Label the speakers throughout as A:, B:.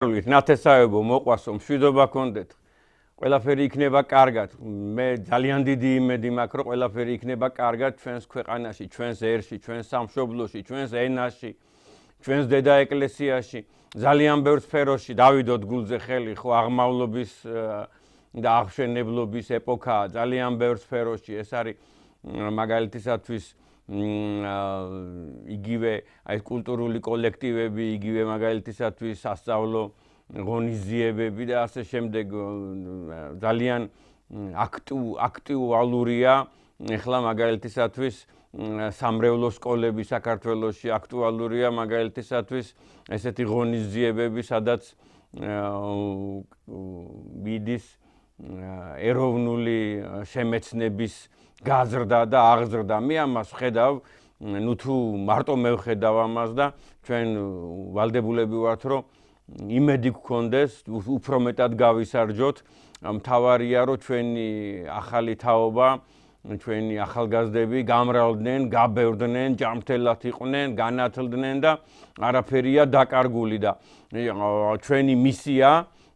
A: ნათესავებო მოყვასო მშვიდობა გქონდეთ. ყველაფერი იქნება კარგად. მე ძალიან დიდი იმედი მაქვს, რომ ყველაფერი იქნება კარგად ჩვენს ქვეყანაში, ჩვენს ერში, ჩვენს სამშობლოში, ჩვენს ენაში, ჩვენს დედა ეკლესიაში, ძალიან ბევრ სფეროში დავიდოთ გულზე ხელი, ხო აღმავლობის და აღშენებლობის ეპოქაა, ძალიან ბევრ სფეროში. ეს არის მაგალითისათვის იგივე აი კულტურული კოლექტივები, იგივე მაგალითისათვის სასწავლო ღონისძიებები და ასე შემდეგ ძალიან აქტუალურია ეხლა მაგალითისათვის სამრევლო სკოლები საქართველოში აქტუალურია მაგალითისათვის ესეთი ღონისძიებები, სადაც მიდის ეროვნული შემეცნების გაზრდა და აღზრდა. მე ამას ვხედავ, ნუ თუ მარტო მე ვხედავ ამას და ჩვენ ვალდებულები ვართ, რომ იმედი გქონდეს, უფრო მეტად გავისარჯოთ. მთავარია, რომ ჩვენი ახალი თაობა, ჩვენი ახალგაზრდები გამრავლდნენ, გაბევრდნენ, ჯანმრთელად იყვნენ, განათლდნენ და არაფერია დაკარგული და ჩვენი მისია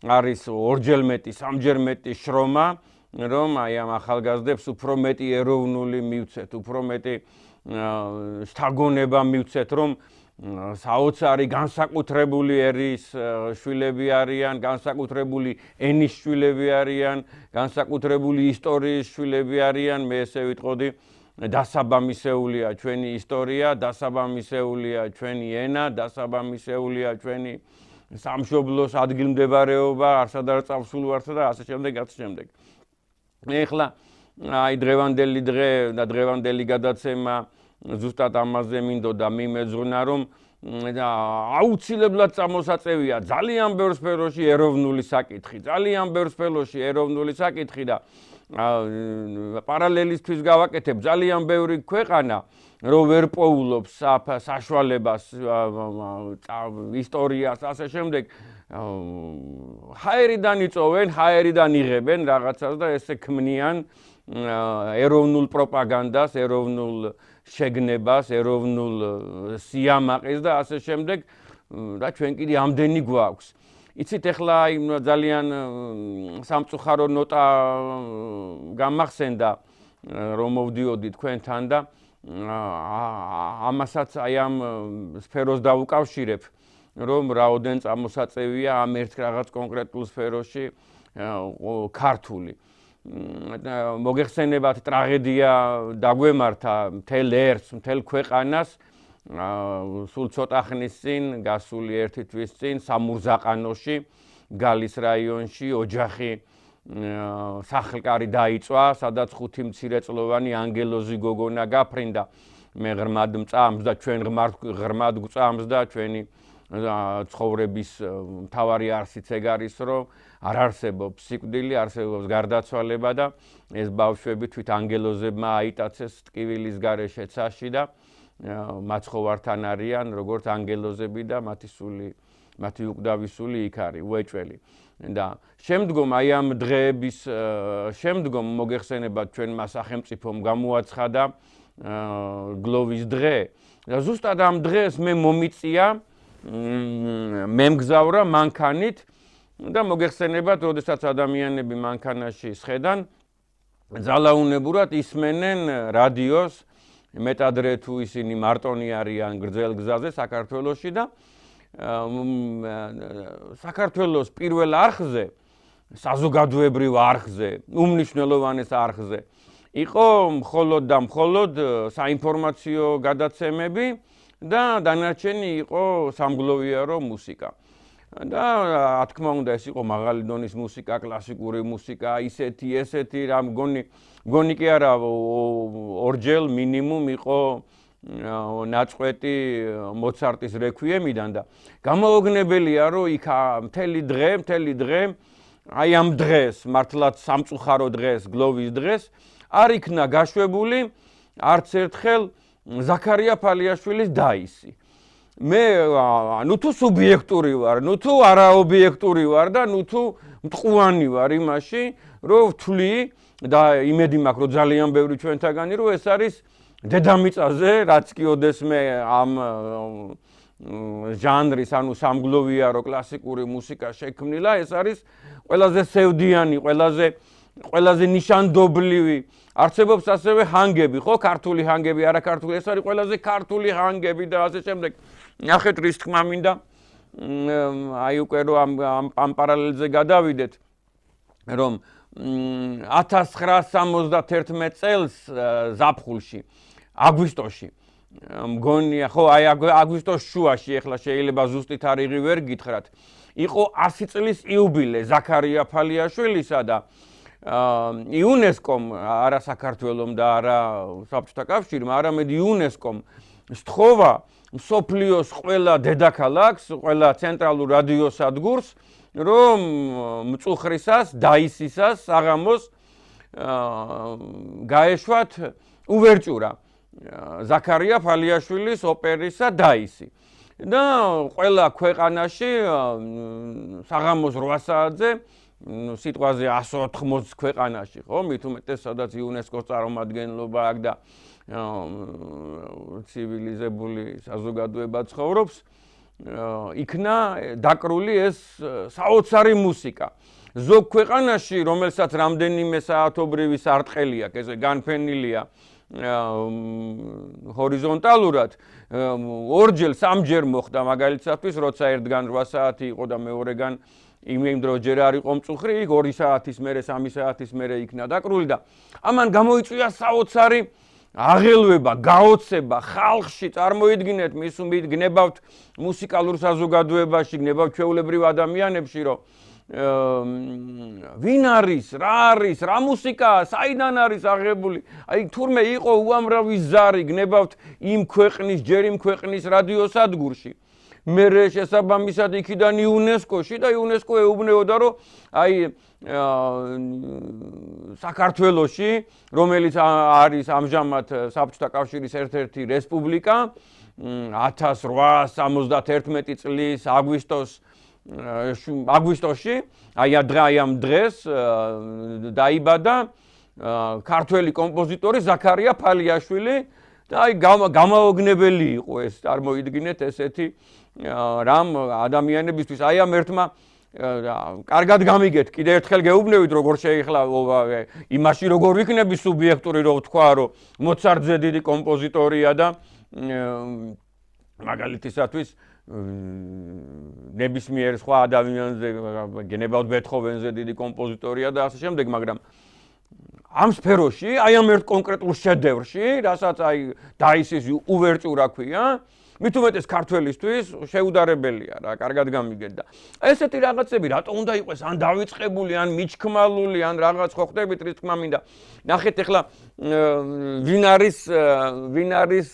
A: არის ორჯერ მეტი, სამჯერ მეტი შრომა, რომ აი ამ ახალგაზრდებს უფრო მეტი ეროვნული მივცეთ, უფრო მეტი შთაგონება მივცეთ, რომ საოცარი განსაკუთრებული ერის შვილები არიან, განსაკუთრებული ენის შვილები არიან, განსაკუთრებული ისტორიის შვილები არიან. მე ესე ვიტყოდი, დასაბამისეულია ჩვენი ისტორია, დასაბამისეულია ჩვენი ენა, დასაბამისეულია ჩვენი სამშობლოს ადგილმდებარეობა, არსად არ წავსულვართ და ასე შემდეგ, ასე შემდეგ. ეხლა აი დღევანდელი დღე და დღევანდელი გადაცემა ზუსტად ამაზე მინდოდა მიმეძღვნა, რომ აუცილებლად წარმოსაწევია ძალიან ბევრ სფეროში ეროვნული საკითხი, ძალიან ბევრ სფეროში ეროვნული საკითხი და პარალელისთვის გავაკეთებ ძალიან ბევრი ქვეყანა, რომ ვერ პოულობს საშუალებას, ისტორიას, ასე შემდეგ. ჰაერიდან იწოვენ, ჰაერიდან იღებენ რაღაცას და ესე ქმნიან ეროვნულ პროპაგანდას, ეროვნულ შეგნებას, ეროვნულ სიამაყეს და ასე შემდეგ და ჩვენ კიდე ამდენი გვაქვს. იცით, ეხლა ძალიან სამწუხარო ნოტა გამახსენდა, რომ მოვდიოდი თქვენთან და ამასაც აი ამ სფეროს დავუკავშირებ, რომ რაოდენ წარმოსაწევია ამ ერთ რაღაც კონკრეტულ სფეროში ქართული. მოგეხსენებათ, ტრაგედია დაგვემართა მთელ ერს, მთელ ქვეყანას, სულ ცოტა ხნის წინ, გასული ერთი თვის წინ, სამურზაყანოში, გალის რაიონში ოჯახი სახლკარი დაიწვა, სადაც 5 მცირეწლოვანი ანგელოზი გოგონა გაფრინდა. მე ღრმად მწამს და ჩვენ ღრმად გვწამს და ჩვენი ცხოვრების მთავარი არსიც ეგ არის, რომ არ არსებობს სიკვდილი, არსებობს გარდაცვალება და ეს ბავშვები თვით ანგელოზებმა აიტაცეს ტკივილის გარეშე ცაში და მაცხოვართან არიან, როგორც ანგელოზები და მათი სული, მათი უკვდავი სული იქ არის, უეჭველი. და შემდგომ აი ამ დღეების შემდგომ მოგეხსენებათ, ჩვენმა სახელმწიფომ გამოაცხადა გლოვის დღე და ზუსტად ამ დღეს მე მომიწია, მე მგზავრა მანქანით და მოგეხსენებათ, როდესაც ადამიანები მანქანაში სხედან, ძალაუნებურად ისმენენ რადიოს, მეტადრე თუ ისინი მარტონი არიან გრძელ გზაზე საქართველოში და საქართველოს პირველ არხზე, საზოგადოებრივ არხზე, უმნიშვნელოვანეს არხზე იყო მხოლოდ და მხოლოდ საინფორმაციო გადაცემები და დანარჩენი იყო სამგლოვიარო მუსიკა. და რა თქმა უნდა, ეს იყო მაღალი დონის მუსიკა, კლასიკური მუსიკა, ისეთი, ესეთი, რა მგონი კი არა, ორჯერ მინიმუმ იყო ნაწყვეტი მოცარტის რექვიემიდან და გამოუგნებელია, რომ იქ მთელი დღე, აი ამ დღეს, მართლაც სამწუხარო დღეს, გლოვის დღეს, არ იქნა გაშვებული არც ერთხელ ზაქარია ფალიაშვილის დაისი. მე ნუ თუ სუბიექტური ვარ, ნუ თუ არაობიექტური ვარ და ნუ თუ მტყუანი ვარ იმაში, რომ ვთვლი და იმედი მაქვს, რომ ძალიან ბევრი ჩვენთაგანი, რომ ეს არის დედამიწაზე, რაც კი ოდესმე ამ ჟანრის, ანუ სამგლოვიარო კლასიკური მუსიკა შექმნილა, ეს არის ყველაზე სევდიანი, ყველაზე ნიშანდობლივი. არსებობს ასევე ჰანგები, ხო, ქართული ჰანგები, არაქართული, ეს არის ყველაზე ქართული ჰანგები და ასე შემდეგ. ნახეთ რის თქმა მინდა, აი უკვე რომ ამ პარალელზე გადავიდეთ, რომ 1971 წელს ზაფხულში, აგვისტოში მგონია, ხო, აი აგვისტოს შუაში, ახლა შეიძლება ზუსტი თარიღი ვერ გითხრათ, იყო 100 წლის იუბილე ზაქარია ფალიაშვილისა და იუნესკომ, არა საქართველომ და არა საბჭოთა კავშირმა, არამედ იუნესკომ სთხოვა მსოფლიოს ყველა დედაქალაქს, ყველა ცენტრალურ რადიოსადგურს, რომ მწუხრისას, დაისისას, საღამოს გაეშვათ უვერტურა ზაქარია ფალიაშვილის ოპერისა დაისი. და ყველა ქვეყანაში საღამოს 8 საათზე სიტყვაზე 180 ქვეყანაში, ხო, მით უმეტეს სადაც იუნესკოს წარმომადგენლობა აქვს და ცივილიზებული საზოგადოება ცხოვრობს, იქნა დაკრული ეს საოცარი მუსიკა. ზოგ ქვეყანაში, რომელსაც რამდენიმე საათობრივი სარტყელი აქვს, ესე განფენილია ჰორიზონტალურად, ორჯერ, სამჯერ მოხდა მაგალითად, როცა ერთგან 8 საათი იყო და მეორეგან იმ დროს ჯერ არ იყო მწუხრი, 2 საათის მერე, 3 საათის მერე იქნა დაკრული და ამან გამოიწვია საოცარი აღელვება, გაოცება ხალხში, წარმოიდგინეთ, მის გნებავთ მუსიკალურ საზოგადოებაში, გნებავთ ჩვეულებრივ ადამიანებში, რომ ვინ არის, რა არის, რა მუსიკაა, საიდან არის აღებული, აი თურმე იყო უამრავი ზარი, გნებავთ იმ ქვეყნის, ჯერ იმ ქვეყნის რადიოსადგურში. მერე შესაბამისად იქიდან იუნესკოში და იუნესკო ეუბნეოდა, რომ აი საქართველოში, რომელიც არის ამჟამად საბჭოთა კავშირის ერთ-ერთი რესპუბლიკა, 1871 წლის აგვისტოში, აი ამ დღეს დაიბადა ქართველი კომპოზიტორი ზაქარია ფალიაშვილი და აი გამაოგნებელი იყო ეს, წარმოიდგინეთ ესეთი რამ ადამიანებისთვის, აი ამ ერთმა კარგად გამიგეთ, კიდე ერთხელ გეუბნევით, როგორ შეიხლა იმაში, როგორ ვიქნები სუბიექტური, რომ თქვა, რომ მოცარტზე დიდი კომპოზიტორია და მაგალითისათვის ნებისმიერ სხვა ადამიანზე, გენებავთ ბეთჰოვენზე დიდი კომპოზიტორია და ასე შემდეგ, მაგრამ ამ სფეროში, აი ამ ერთ კონკრეტულ შედევრში, რასაც აი დაისის უვერტურა ქვია, მით უმეტეს ქართველისთვის შეუდარებელია რა, კარგად გამიგეთ და ესეთი რაღაცები რატო უნდა იყოს ან დავიწყებული, ან მიჩქმალული, ან რაღაც ხო ხდებით, რის თქმა მინდა. ნახეთ ახლა ვინ არის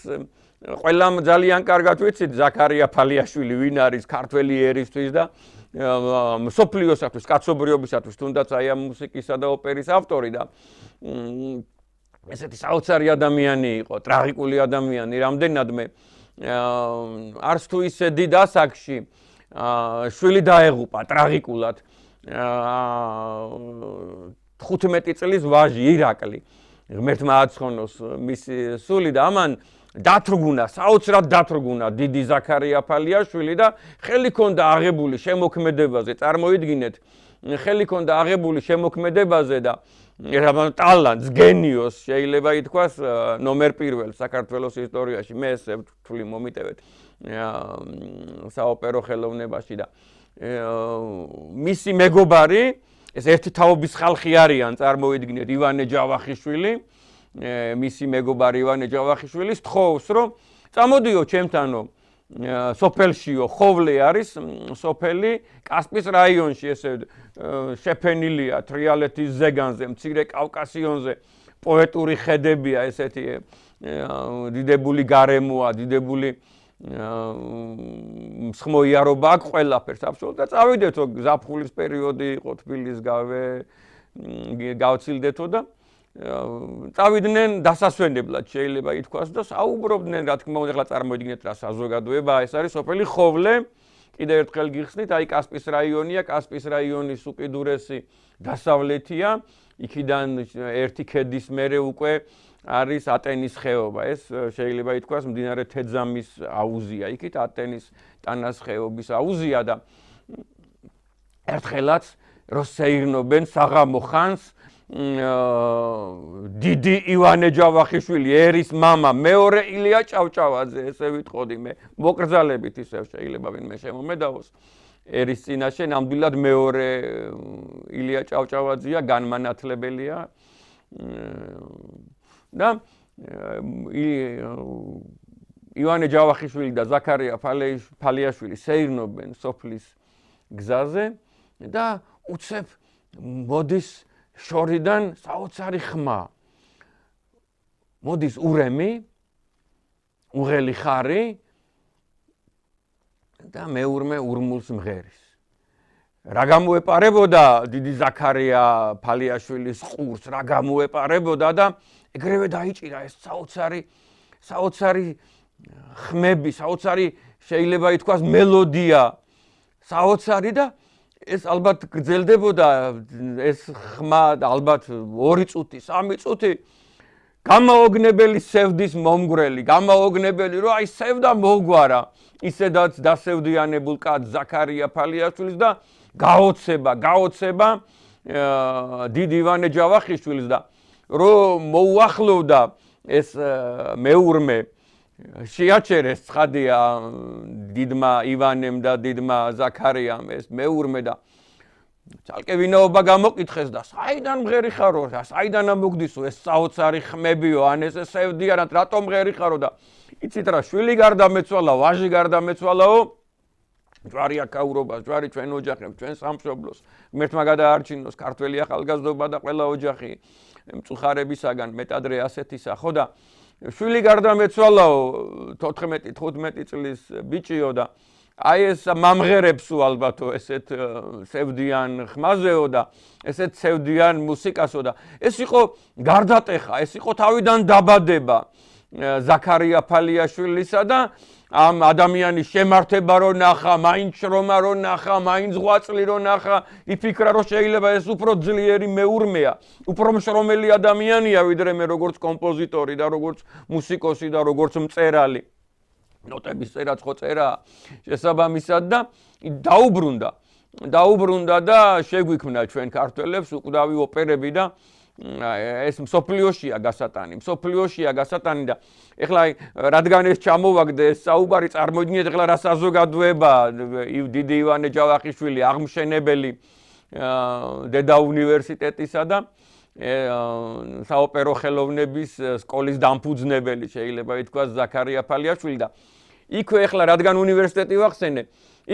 A: ყველამ ძალიან კარგად ვიცით ზაქარია ფალიაშვილი ვინ არის ქართველი ერისთვის და მსოფლიოსათვის, კაცობრიობისათვის, თუნდაც აი ამ მუსიკისა და ოპერის ავტორი და ესეთი საოცარი ადამიანი იყო, ტრაგიკული ადამიანი, რამდენადმე არც თუ ისე დიდ ასაკში შვილი დაეღუპა ტრაგიკულად 15 წლის ვაჟი ირაკლი ღმერთმა აცხონოს მისი სული და ამან დათრგუნა, საოცრად დათრგუნა დიდი ზაქარია ფალიაშვილი და ხელი ჰქონდა აღებული შემოქმედებაზე, წარმოიდგინეთ, ხელი ჰქონდა აღებული შემოქმედებაზე და ტალანტს, გენიოს შეიძლება ითქვას ნომერ 1 საქართველოს ისტორიაში, მე ესე ვთვლი მომიტევეთ საოპერო ხელოვნებაში და მისი მეგობარი, ეს ერთი თაობის ხალხი არიან, წარმოიდგინეთ, ივანე ჯავახიშვილი, მისი მეგობარი ივანე ჯავახიშვილი სთხოვს, რომ წამოდიო ჩემთანო სოფელშიო, ხოვლე არის სოფელი კასპის რაიონში, ესე შეფენილია თრიალეთის ზეგანზე, მცირე კავკასიონზე, პოეტური ხედებია, ესეთი დიდებული გარემოა, დიდებული მსხმოიარობა აქვს ყველაფერს აბსოლუტურად. წავიდეთო, ზაფხულის პერიოდი იყო, თბილის გავცილდეთო და წავიდნენ დასასვენებლად შეიძლება ითქვას და საუბრობდნენ, რა თქმა უნდა, ახლა წარმოიდგინეთ რა საზოგადოებაა, ეს არის სოფელი ხოვლე, კიდევ ერთხელ გიხსნით, აი კასპის რაიონია, კასპის რაიონის უკიდურესი დასავლეთია, იქიდან ერთი ქედის მერე უკვე არის ატენის ხეობა. ეს შეიძლება ითქვას მდინარე თეძამის აუზია. იქით ატენის ტანას ხეობის აუზია და ერთხელაც რო სეირნობენ საღამო ხანს დიდი ივანე ჯავახიშვილი ერის მამა მეორე ილია ჭავჭავაძე ესე ვიტყოდი მე მოკრძალებით ისევ შეიძლება ვინმე შემომედავოს ერის წინაშე ნამდვილად მეორე ილია ჭავჭავაძეა განმანათლებელია და ივანე ჯავახიშვილი და ზაქარია ფალიაშვილი სეირნობენ სოფლის გზაზე და უცებ მოდის შორიდან საოცარი ხმა მოდის ურემი უღელი ხარი და მეურმე ურმულს მღერის რა გამოეპარებოდა დიდი ზაქარია ფალიაშვილის ყურს რა გამოეპარებოდა და ეგრევე დაიჭირა ეს საოცარი ხმები საოცარი შეიძლება ითქვას მელოდია საოცარი და ეს ალბათ გრძელდებოდა ეს ხმა ალბათ 2 წუთი 3 წუთი გამაოგნებელი სევდის მომგვრელი გამაოგნებელი რომ აი სევდა მოგვარა ისედაც დასევდიანებულ კაცს ზაქარია ფალიაშვილის და გაოცება დიდი ივანე ჯავახიშვილის და რომ მოუახლოვდა ეს მეურმე შეაჩერეს ცხადია დიდმა ივანემ და დიდმა ზაქარიამ ეს მეურმე და ცალკე ვინაობა გამოკითხეს და საიდან მღერი ხარო და საიდან მოგდისო ეს საოცარი ხმებიო ან ეს სევდია რატომ მღერი ხარო და იცით რა შვილი გარდამეცვალა ვაჟი გარდამეცვალაო ჯვარი აკაურობას ჯვარი ჩვენ ოჯახებს ჩვენ სამშობლოს ღმერთმა გადაარჩინოს ქართველი ახალგაზრდობა და ყველა ოჯახი მწუხარებისაგან მეტადრე ასეთისა ხო და შვილი გარდამეცვალაო 14-15 წლის ბიჭიო და აი ეს მამღერებსო ალბათო ესეთ სევდიან ხმაზეო და ესეთ სევდიან მუსიკასო და ეს იყო გარდატეხა ეს იყო თავიდან დაბადება ზაქარია ფალიაშვილისა და ამ ადამიანის შემართება რო ნახა, მაინც შრომა რო ნახა, მაინც ღვაწლი რო ნახა, იფიქრა რომ შეიძლება ეს უფრო ძლიერი მეურმეა, უფრო მშრომელი ადამიანია ვიდრე მე როგორც კომპოზიტორი და როგორც მუსიკოსი და როგორც მწერალი. ნოტების წერაც ხო წერა შესაბამისად და დაუბრუნდა და შეგვიქმნა ჩვენ ქართველებს უკვდავი ოპერები და ეს მსოფლიოშია გასატანი და ეხლა რადგან ეს ჩამოვაგდე ეს საუბარი წარმოიდგინეთ ეხლა რა საზოგადოება დიდი ივანე ჯავახიშვილი აღმშენებელი დედა უნივერსიტეტისა და საოპერო ხელოვნების სკოლის დამფუძნებელი შეიძლება ითქვას ზაქარია ფალიაშვილი და იქვე ეხლა რადგან უნივერსიტეტი ვახსენე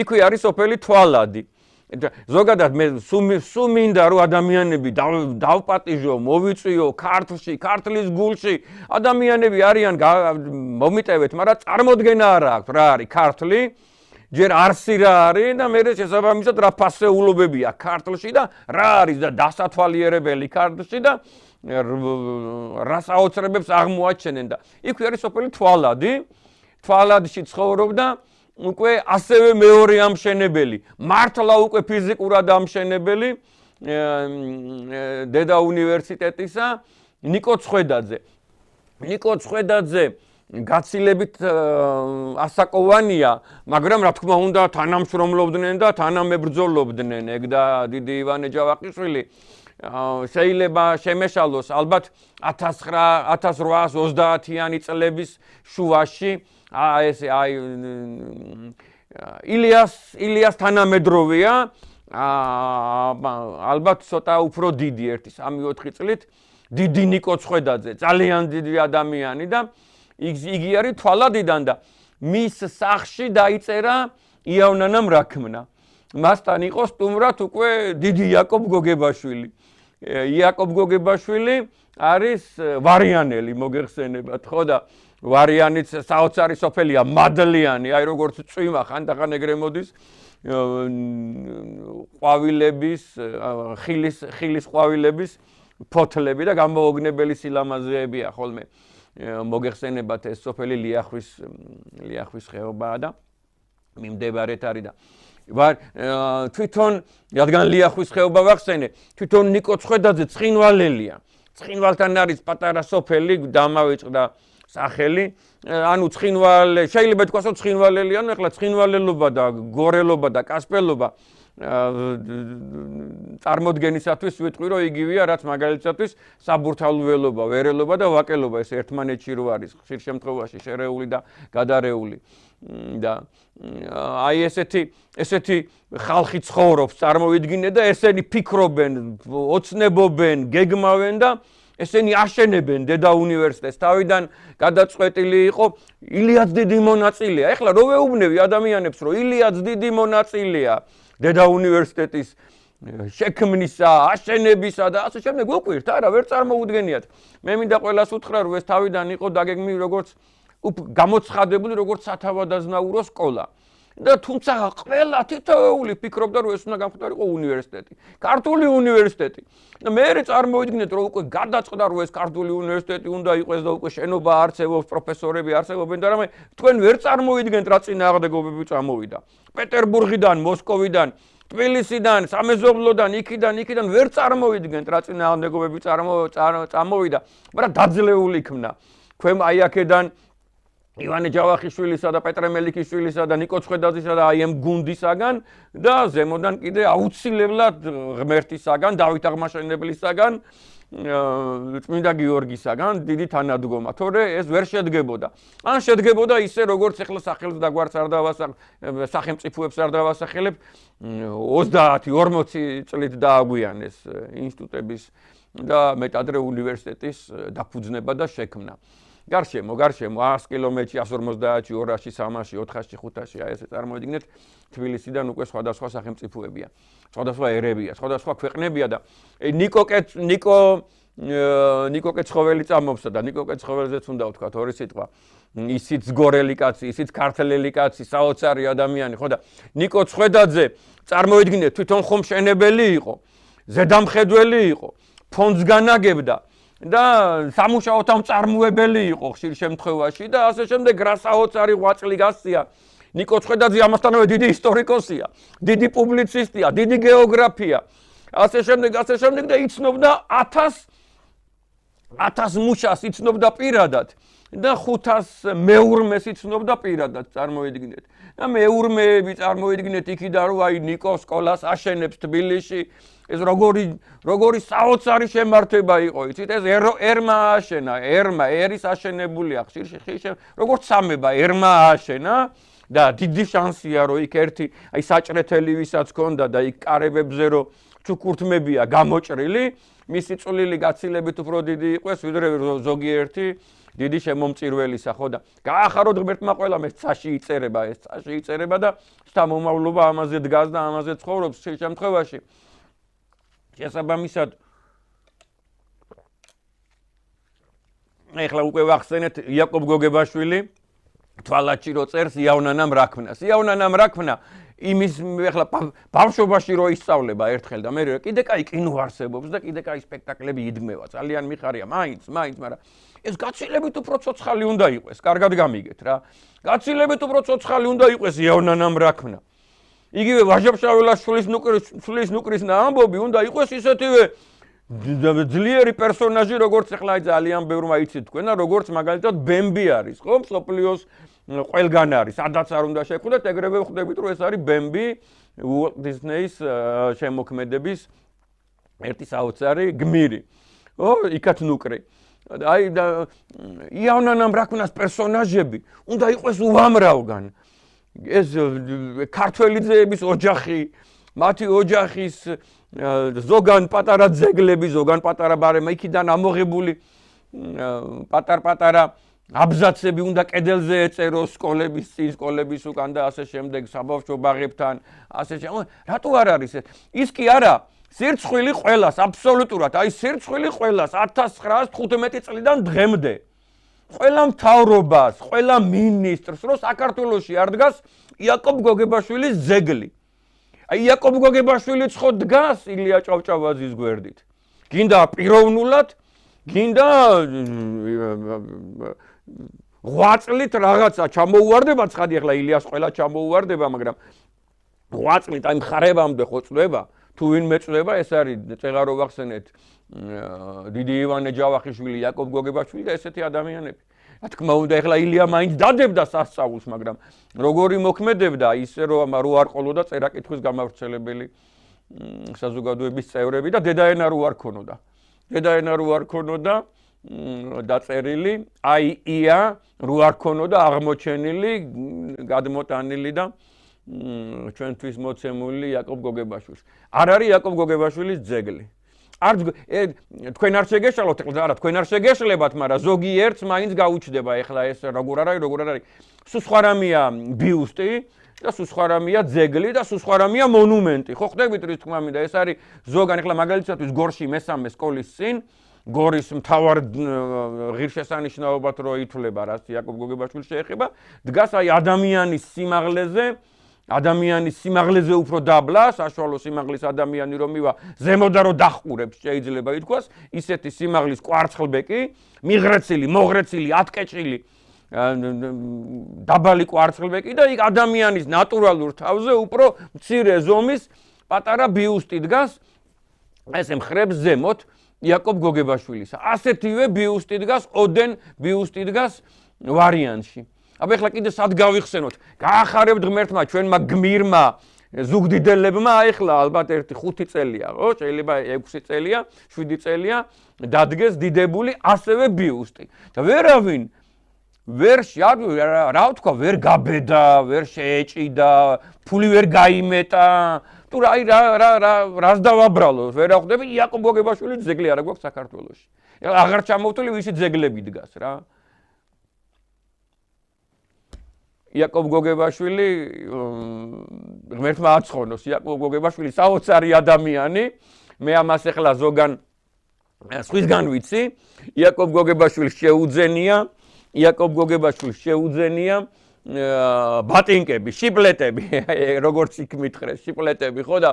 A: იქვე არის სოფელი თვალადი ზოგადად მე სულ მინდა რომ ადამიანები დავპატიჟო, მოვიწვიო ქართლში, ქართლის გულში ადამიანები არიან მომიტევეთ, მაგრამ წარმოდგენა არ აქვს რა არის ქართლი, ჯერ არსი რა არის და მე შესაბამისად რა ფასეულობებია ქართლში და რა არის და დასათვალიერებელი ქართლში და რა საოცრებებს აღმოაჩენენ და იქვე არის სოფელი თვალადში ცხოვრობდა უკვე ასევე მეორე ამშენებელი, მართლა უკვე ფიზიკურად ამშენებელი დედა უნივერსიტეტისა ნიკო ცხვედაძე. ნიკო ცხვედაძე გაცილებით ასაკოვანია, მაგრამ რა თქმა უნდა თანამშრომლობდნენ და თანამებრძოლობდნენ ეგ და დიდი ივანე ჯავახიშვილი შეიძლება შემეშალოს ალბათ 1830-იანი წლების შუაში ილიას თანამედროვეა ალბათ ცოტა უფრო დიდი 1-3-4 წლით დიდი ნიკო ცხვედაძე ძალიან დიდი ადამიანი და იგი არის თვალადიდან და მის სახში დაიწერა იავნანამ რაქმნა მასთან იყო სტუმრად უკვე დიდი იაკობ გოგებაშვილი არის ვარიანელი მოგეხსენებათ ხო და ვარიანიც საოცარი სოფელია მადლიანი აი როგორც წვიმა ხანდახან ეგრე მოდის ყვავილების ხილის ყვავილების ფოთლები და გამოოგნებელი სილამაზეებია ხოლმე მოგეხსენებათ ეს სოფელი ლიახვის ხეობაა და მიმდებარეთ არის და თვითონ რადგან ლიახვის ხეობა ვახსენე თვითონ ნიკო ცხვედაძე ცხინვალელია ცხინვალთან არის პატარა სოფელი დამავიწყდა სახელი ანუ ცხინვალე შეიძლება თქვას რომ ცხინვალელი ანუ ეხლა ცხინვალელობა და გორელობა და კასპელობა წარმოდგენისათვის ვიტყვი რომ იგივეა რაც მაგალითად საბურთალოველობა, ვერელობა და ვაკელობა ეს ერთმანეთში რო არის ხშირ შემთხვევაში შერეული და გადარეული და აი ესეთი ხალხი ცხოვრობს წარმოვიდგინე და ესენი ფიქრობენ, ოცნებობენ, გეგმავენ და ესენი აშენებენ დედა უნივერსიტეტს თავიდან გადაწყვეტილი იყო ილიაც დიდი მონაწილეა ეხლა რო ვეუბნები ადამიანებს რომ ილიაც დიდი მონაწილეა დედა უნივერსიტეტის შექმნისა, აშენებისა და ასე შემდეგ უყვირთ არა ვერ წარმოუდგენიათ მე მინდა ყველას უთხრა რომ ეს თავიდან იყო დაგეგმილი როგორც გამოცხადებული როგორც სათავადაზნაურო სკოლა და თუმცა ყველა თითოეული ფიქრობდა რომ ეს უნდა გამხდარიყო უნივერსიტეტი ქართული უნივერსიტეტი და მე წარმოვიდგინეთ რომ უკვე გადაწყდა რომ ეს ქართული უნივერსიტეტი უნდა იყოს და უკვე შენობა არსებობს პროფესორები არსებობენ და რამე თქვენ ვერ წარმოვიდგენთ რა წინააღმდეგობები წამოვიდა პეტერბურგიდან მოსკოვიდან თბილისიდან სამეზობლოდან იქიდან ვერ წარმოვიდგენთ რა წინააღმდეგობები წამოვიდა მაგრამ დაძლეული იქნა თქვენ აი აქედან ივანე ჯავახიშვილისა და პეტრე მელიქიშვილისა და ნიკო ცხვედაძისა და აი ამ გუნდისაგან და ზემოდან კიდე აუცილებლად ღმერთისაგან დავით აღმაშენებლისაგან წმინდა გიორგისაგან დიდი თანადგომა თორე ეს ვერ შედგებოდა ან შედგებოდა ისე როგორც ახლა სახელს და გვარც არ სახელმწიფოებს არ დავასახელებ 30-40 წლით დააგვიანეს ინსტიტუტების და მეტადრე უნივერსიტეტის დაფუძნება და შექმნა გარშემო 100 კილომეტრში 150-ში 200-ში 300-ში 400-ში 500-ში აი ესე წარმოვიდგინეთ თბილისიდან უკვე სხვადასხვა სახელმწიფოებია სხვადასხვა ერებია სხვადასხვა ქვეყნებია და ნიკო კეცხოველი წამოვსა და ნიკო კეცხოველზეც უნდა ვთქვა ორი სიტყვა ისიც გორელი კაცი ისიც ქართველი კაცი საოცარი ადამიანი ხო და ნიკო ცხვედაძე წარმოვიდგინეთ თვითონ ხომ მშენებელი იყო ზედამხედველი იყო ფონდს განაგებდა და სამუშაოთა მწარმოებელი იყო ხშირ შემთხვევაში და ასე შემდეგ რა საოცარი ღვაწლი გასწია ნიკო ცხვედაძე ამასთანავე დიდი ისტორიკოსია დიდი პუბლიცისტია დიდი გეოგრაფია ასე შემდეგ და იცნობდა 1000 მუშას იცნობდა პირადად და 500 მეურმეს იცნობდა პირადად წარმოიდგინეთ და მეურმეები წარმოიდგინეთ იქიდან რომ აი ნიკო სკოლას აშენებს თბილისში ეს როგორი საოცარი შემართება იყო იცით ეს ერმა აშენა ერის აშენებულია ხშირ როგორც სამება ერმა აშენა და დიდი შანსია რომ იქ ერთი აი საჭრეთელი ვისაც ქონდა და იქ კარებებზე რომ ჩუქურთმებია გამოჭრილი მისი წვლილი გაცილებით უფრო დიდი იყოს ვიდრე ზოგიერთი დიდი შემომწირველისა ხო და გაახაროთ ღმერთმა ყველამ ეს წაში იწერება და შთამომავლობა ამაზე დგას და ამაზე ცხოვრობს შემთხვევაში შესაბამისად ეხლა უკვე ვახსენეთ იაკობ გოგებაშვილი თვალაჩი რო წერს იავნანამ რაქმნა იმის ეხლა ბავშვობაში რო ისწავლება ერთხელ და მე კიდე კაი კინო არსებობს და კიდე კაი სპექტაკლები იდგმევა ძალიან მიხარია მაინც მაგრამ ეს გაცილებით უფრო ცოცხალი უნდა იყოს კარგად გამიგეთ რა გაცილებით უფრო ცოცხალი უნდა იყოს იავნანამ რაქმნა იგივე ვაჟა-ფშაველაშვილის ნუკრის ამბობი უნდა იყოს ისეთივე ძლიერი პერსონაჟი როგორც ახლა ძალიან ბევრმა იცით თქვენ და როგორც მაგალითად ბემბი არის ხო მსოფლიოს ყველგან არის სადაც არ უნდა შეხვდეთ ეგრევე ხვდებით რომ ეს არის ბემბი უოლტ დისნეის შემოქმედების ერთი საოცარი გმირი ხო იქაც ნუკრი აი და იავნანამ რაქმნას პერსონაჟები უნდა იყოს უამრავგან ეს ქართველი ძეების ოჯახი მათი ოჯახის ზოგან პატარა ძეგლები ზოგან პატარა ბარემ იქიდან ამოღებული პატარ-პატარა აბზაცები უნდა კედელზე ეწეროს სკოლების უკან და ასე შემდეგ საბავშვო ბაღებთან ასე შემდეგ რატო არ არის ის კი არა სირცხვილი ყველას აბსოლუტურად აი სირცხვილი ყველას 1915 წლიდან დღემდე ყველა მთავრობას ყველა მინისტრს რომ საქართველოში არ დგას იაკობ გოგებაშვილის ძეგლი აი იაკობ გოგებაშვილი ხო დგას ილია ჭავჭავაძის გვერდით გინდა პიროვნულად გინდა ღვაწლით რაღაცა ჩამოუვარდება ცხადი ახლა ილიას ყველა ჩამოუვარდება მაგრამ ღვაწლით აი მხარებამდე ხო წდება თუ ვინ მეწვდება, ეს არის წეღარო ვახსენეთ დიდი ივანე ჯავახიშვილი, იაკობ გოგებაშვილი და ესეთი ადამიანები. რა თქმა უნდა, ეხლა ილია მაინც დადებდა სასწაულს, მაგრამ როგორი მოქმედებდა, ისე რომ რო არ ყოლოდა წერა-კითხვის გამავრცელებელი საზოგადოების წევრები და დედაენა რო არ ქონოდა. დედაენა რო არ ქონოდა დაწერილი, აი ია რო არ ქონოდა აღმოჩენილი, გადმოტანილი და ჩვენთვის მოცემული იაკობ გოგებაშვილს. არ არის იაკობ გოგებაშვილის ძეგლი. თქვენ არ შეგეშალოთ, არა, თქვენ არ შეგეშლებათ, მაგრამ ზოგი ერთს მაინც გაუჩნდება ეხლა ეს როგორ არ არის. სულ სხვა რამეა ბიუსტი და სულ სხვა რამეა ძეგლი და სულ სხვა რამეა მონუმენტი. ხო ხდებით რის თქმა მინდა, ეს არის ზოგან ეხლა მაგალითად გორში მესამე სკოლის წინ გორის მთავარ ღირსშესანიშნაობად რო ითვლება, რაც იაკობ გოგებაშვილს შეეხება, დგას აი ადამიანის სიმაღლეზე უფრო დაბლა, საშუალო სიმაღლის ადამიანი რომ მივა ზემოდან რო დახყურებს, შეიძლება ითქვას, ისეთი სიმაღლის კვარცხლბეკი, მიღრეცილი, მოღრეცილი, ატკეჭილი დაბალი კვარცხლბეკი და იქ ადამიანის ნატურალურ თავზე უფრო მცირე ზომის პატარა ბიუსტი დგას, ესე მხრებს ზემოთ იაკობ გოგებაშვილისა. ასეთივე ბიუსტი დგას, ოდენ ბიუსტი დგას ვარიანტში. აბა ეხლა კიდე სად გავიხსენოთ? გაახარებთ ღმერთმა ჩვენმა გმირმა ზუგდიდელებმა, ეხლა ალბათ 1-5 წელია, ხო? შეიძლება 6 წელია, 7 წელია დადგეს დიდებული ასევე ბიუსტი. და ვერავინ რა ვთქვა, ვერ გაბედა, ვერ შეეჭიდა, ფული ვერ გაიმეტა. თუ რას დავაბრალო, ვერ ახვდები იაკობ გოგებაშვილის ძეგლი არა გვაქვს საქართველოში. აღარ ჩამოვთვლი ვისი ძეგლები დგას რა. იაკობ გოგებაშვილი ღმერთმა აცხონოს, იაკობ გოგებაშვილი საოცარი ადამიანი, მე ამას ეხლა ზოგან სხვისგან ვიცი, იაკობ გოგებაშვილს შეუძენია ბატინკები, შიპლეტები, როგორც იქ მითხრეს, შიპლეტები, ხო და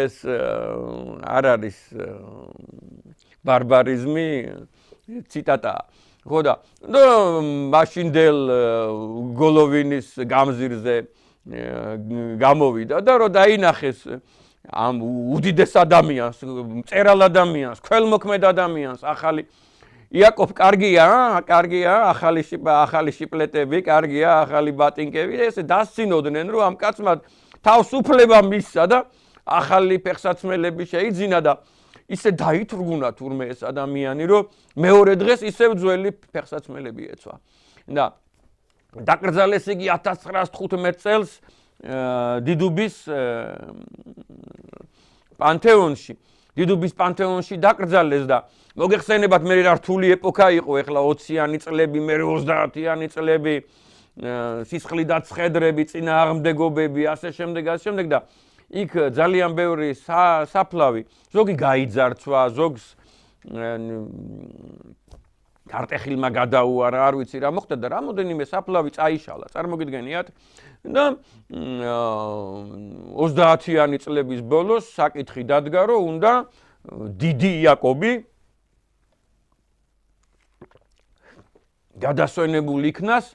A: ეს არ არის ბარბარიზმი, ციტატაა. ხო და მაშინდელ გოლოვინის გამზირზე გამოვიდა და რომ დაინახეს ამ უდიდეს ადამიანს, მწერალ ადამიანს, ქველმოქმედ ადამიანს, ახალი იაკობ კარგია, ახალი შიპლეტები, კარგია, ახალი ბატინკები, ესე დასცინოდნენ, რომ ამ კაცმა თავს უფლება მისცა და ახალი ფეხსაცმელები შეიძინა და ისე დაითრგუნა თურმე ეს ადამიანი, რომ მეორე დღეს ისევ ძველი ფეხსაცმელები ეცვა. და დაკრძალეს იგი 1915 წელს დიდუბის პანთეონში. დიდუბის პანთეონში დაკრძალეს და მოგეხსენებათ, მე რა რთული ეპოქა იყო, ეხლა 20-იანი წლები, მე 30-იანი წლები, სისხლი და ცხედრები, წინააღმდეგობები, ასე შემდეგ და იქ ძალიან ბევრი საფლავი, ზოგი გაიძარცვა, ზოგს კარტეხილმა გადაუარა, არ ვიცი რა მოხდა და რამოდენიმე საფლავი წაიშალა, წარმოგიდგენიათ? და 30-იანი წლების ბოლოს საკითხი დადგა, რომ უნდა დიდი იაკობი გადასვენებულ იქნას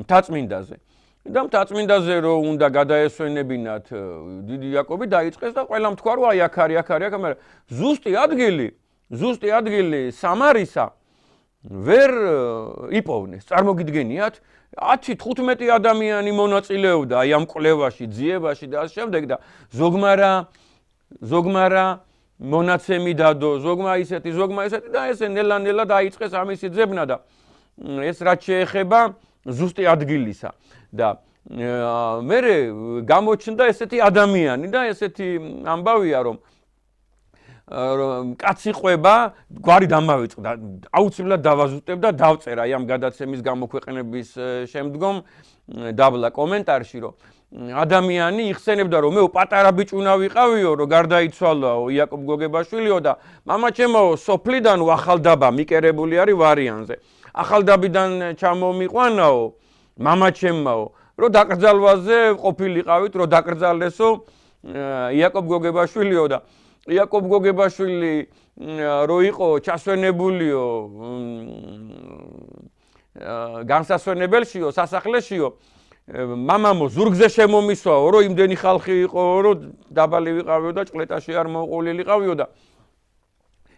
A: მთაწმინდაზე. და მთაწმინდაზე რომ უნდა გადაესვენებინათ დიდი იაკობი დაიწყეს და ყველამ თქვა რომ აი აქ არის, მაგრამ ზუსტი ადგილი სამარისა ვერ იპოვნეს. წარმოგიდგენიათ, 10-15 ადამიანი მონაწილეობდა აი ამ კვლევაში, ძიებაში და ასე შემდეგ და ზოგმარა მონაცემი დადო, ზოგმა ისეთი და ესე ნელა დაიწყეს ამისი ძებნა და ეს რაც შეეხება ზუსტი ადგილისა. და მერე გამოჩნდა ესეთი ადამიანი და ესეთი ამბავია, რომ კაცი ყვება გვარი დამავიწყდა, აუცილებლად დავაზუსტებ და დავწერა ამ გადაცემის გამოქვეყნების შემდგომ დაბლა კომენტარში, რომ ადამიანი იხსენებდა, რომ მე პატარა ბიჭუნა ვიყავიო, რომ გარდაიცვალაო იაკობ გოგებაშვილიო და მამაჩემო სოფლიდან ახალდაბა მიკერებული არის ვარიანზე. ახალდაბიდან ჩამომიყვანაო მამაჩემაო, რომ დაკრძალვაზე ყოფილიყავით, რომ დაკრძალესო იაკობ გოგებაშვილიო და იაკობ გოგებაშვილი რო იყო ჩასვენებულიო განსასვენებელშიო, სასახლეშიო, მამამო ზურგზე შემომისვაო, რომ იმდენი ხალხი იყო, რომ დაბალი ვიყავიო და ჭყლეტაში არ მოყოლილიყავიო და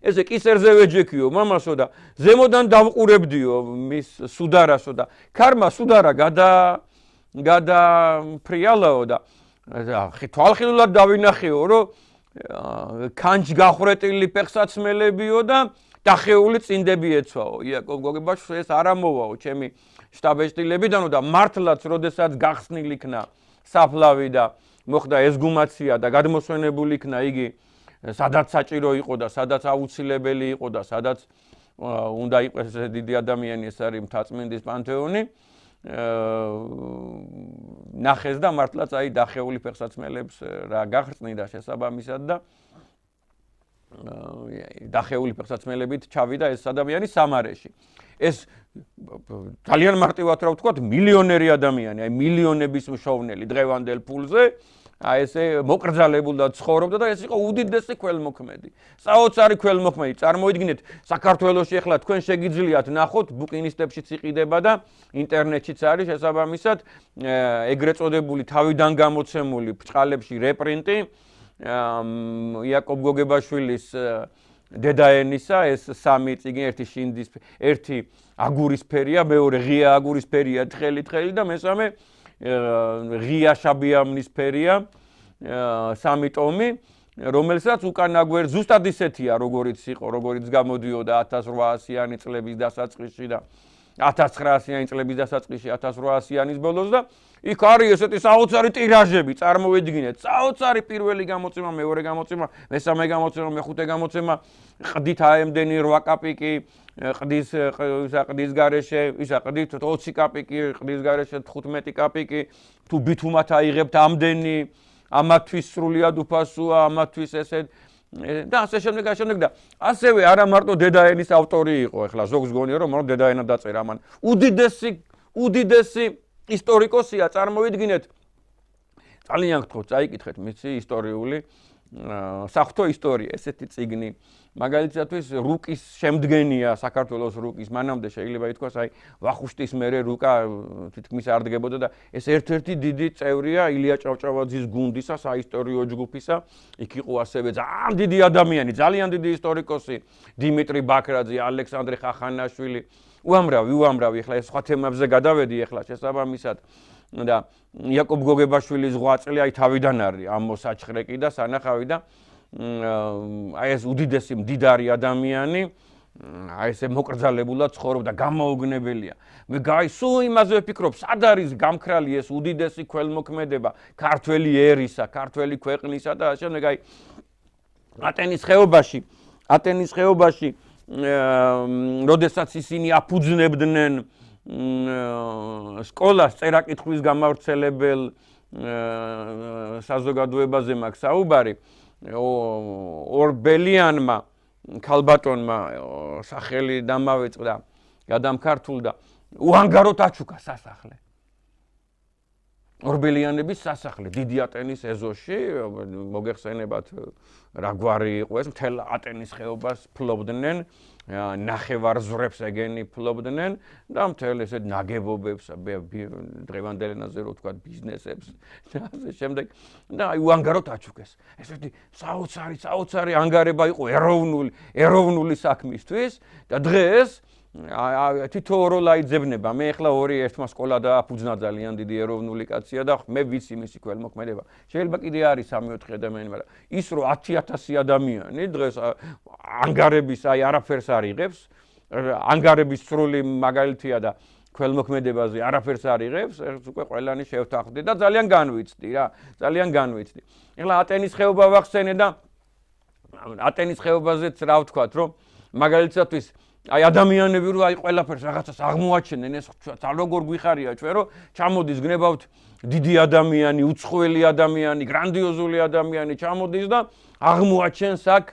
A: ესე კისერზე ვეჯექიო მამასო და ზემოდან დავყურებდიო მის სუდარასო და ქარმა სუდარა გადაფრიალაო და თვალხილულად დავინახეო, რომ კანჯ გახრეტილი ფეხსაცმელებიო და დახეული წინდები ეცვაო. იაკობ გოგებაშვილი ეს არ ამოვაო ჩემი შტაბ-ეჭდილებიდანო და მართლაც როდესაც გახსნილ იქნა საფლავი და მოხდა ესგუმაცია და გადმოსვენებული იქნა იგი სადაც საჭირო იყო და სადაც აუცილებელი იყო და სადაც უნდა იყოს ეს დიდი ადამიანი, ეს არის მთაწმინდის პანთეონი, ნახეს და მართლაც აი დახეული ფეხსაცმელებს რა გახრწნიდა შესაბამისად და დახეული ფეხსაცმელებით ჩავიდა ეს ადამიანი სამარეში. ეს ძალიან მარტივად რა ვთქვათ, მილიონერი ადამიანი, აი მილიონების მშოვნელი დღევანდელ ფულზე აი ესე მოკრძალებულა ცხოვრობდა და ეს იყო უდიდესი ქველმოქმედი. საოცარი ქველმოქმედი. წარმოიდგინეთ, საქართველოში ახლა თქვენ შეგიძლიათ ნახოთ, ბუკინისტებშიც იყიდება და ინტერნეტშიც არის შესაბამისად ეგრეთ წოდებული თავიდან გამოცემული ბრჭყალებში რეპრინტი იაკობ გოგებაშვილის დედაენისა, ეს სამი წიგნი, ერთი აგურისფერია, მეორე ღია აგურისფერია, თხელი და მესამე ღია შაბიამნისფერია, სამი ტომი, რომელსაც უკან აგვერ ზუსტად ისეთია, როგორიც იყო, როგორიც გამოდიოდა 1800-იანი წლების დასაწყისში და 1900-იანი წლების დასაწყისში 1800-იანის ბოლოს და იქ არის ესეთი საოცარი ტირაჟები, წარმოედგინეთ, საოცარი პირველი გამოცემა, მეორე გამოცემა, მესამე გამოცემა, მეხუთე გამოცემა, ყდით აემდენი 8 კაპიკი, ყდის გარეშე, ყდით 20 კაპიკი, ყდის გარეშე 15 კაპიკი, თუ ბითუმად აიღებთ ამდენი, ამათვის სრულიად უფასოა, ამათვის ესე და ასე შემდეგ და ასევე არა მარტო დედაენის ავტორი იყო, ეხლა ზოგს გონია რომ μόνο დედაენა დაწერა, ამან უდიდესი ისტორიკოსია, წარმოიდგინეთ, ძალიან გთხოვთ, წაიკითხეთ მისი ისტორიული საღვთო ისტორია, ესეთი წიგნი. მაგალითად, რუკის შემდგენია საქართველოს რუკის, მანამდე შეიძლება ითქვას, აი ვახუშტის მერე რუკა თითქმის არ დგებოდა და ეს ერთ-ერთი დიდი წევრია ილია ჭავჭავაძის გუნდისა, საისტორიო ჯგუფისა. იქ იყო ასევე ძალიან დიდი ადამიანი, ძალიან დიდი ისტორიკოსი, დიმიტრი ბაქრაძე, ალექსანდრე ხახანაშვილი. უამრავი, ეხლა ეს სხვა თემებზე გადავედი ეხლა შესაბამისად და იაკობ გოგებაშვილის ღვაწლი აი თავიდან არის ამ მოსაჩხრეკი და სანახავი და აი ეს უდიდესი მდიდარი ადამიანი აი ესე მოკრძალებულად ცხოვრობდა, გამოუგნებელია. მე სულ იმაზე ვფიქრობ, სად არის გამქრალი ეს უდიდესი ქველმოქმედება ქართველი ერისა, ქართველი ქვეყნისა და შემდეგ აი ატენის ხეობაში როდესაც ისინი აფუძნებდნენ სკოლას წერა-კითხვის გამავრცელებელ საზოგადოებაზე მაქვს საუბარი, ორბელიანმა ქალბატონმა სახელი დამავეწყდა, გადამქართულდა, უანგაროდ აჩუქა სასახლე. ორბელიანების სასახლე დიდი ატენის ეზოში, მოგეხსენებათ რა გვარი იყო ეს, მთელ ატენის ხეობას ფლობდნენ, ნახევარზვრებს ეგენი ფლობდნენ და მთელ ესეთ ნაგებობებს, დღევანდელ ენაზე რო ვთქვათ, ბიზნესებს და ასე შემდეგ და აი უანგაროდ აჩუქეს. ესეთი საოცარი ანგარება იყო ეროვნული საქმისთვის და დღეს თითო როლ აიძებნება. მე ახლა ერთმა სკოლა დააფუძნა ძალიან დიდი ეროვნული კაცია და მე ვიცი მისი ქველმოქმედება. შეიძლება კიდე არის 3-4 ადამიანი, მაგრამ ის რომ 10,000 ადამიანი დღეს ანგარების აი არაფერს არ იღებს, ანგარების სრული მაგალითია და ქველმოქმედებაზე არაფერს არ იღებს, ეს უკვე ყველანი შევთანხმდი და ძალიან განვიცდი. ეხლა ატენის ხეობა ვახსენე და ატენის ხეობაზეც რა ვთქვათ, რომ მაგალითად აი ადამიანები რო აი ყველაფერს რაღაცას აღმოაჩენენ, ეს როგორ გვიხარია ჩვენ რომ ჩამოდის გნებავთ დიდი ადამიანი, უცხოელი ადამიანი, გრანდიოზული ადამიანი ჩამოდის და აღმოაჩენს აქ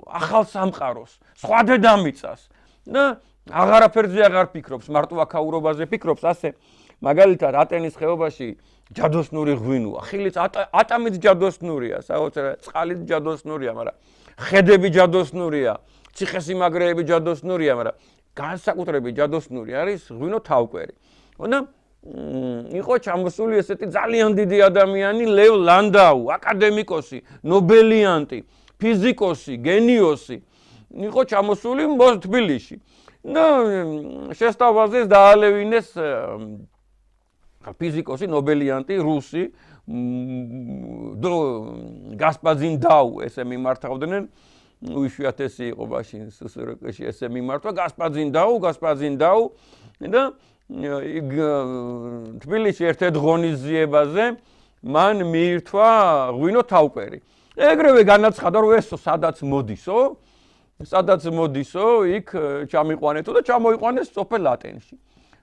A: ახალ სამყაროს, სხვა დედამიწას და აღარაფერზე აღარ ფიქრობს, მარტო აქაურობაზე ფიქრობს, ასე მაგალითად ატენის ხეობაში ჯადოსნური ღვინოა, ხილიც ატამით ჯადოსნურია, საოცრად წყალით ჯადოსნურია, მაგრამ ხედები ჯადოსნურია, ციხესიმაგრეები ჯადოსნურია, მაგრამ განსაკუთრებით ჯადოსნური არის ღვინო თავკვერი. და იყო ჩამოსული ესეთი ძალიან დიდი ადამიანი ლევ ლანდაუ, აკადემიკოსი, ნობელიანტი, ფიზიკოსი, გენიოსი. იყო ჩამოსული თბილისში. და შესთავაზეს დაალევინეს ფიზიკოსი, ნობელიანტი, რუსი, გასპაზინ დაუ ესე მიმართავდნენ. უიშვიათესი იყო მაშინ სსრკ-ში ესე მიმართვა გასპაზინ დაუ და თბილისში ერთ-ერთ ღონისძიებაზე მან მიირთვა ღვინო თავკვერი. ეგრევე განაცხადა რომ ეს სადაც მოდისო, იქ ჩამიყვანეთო და ჩამოიყვანეს სოფელ ატენში.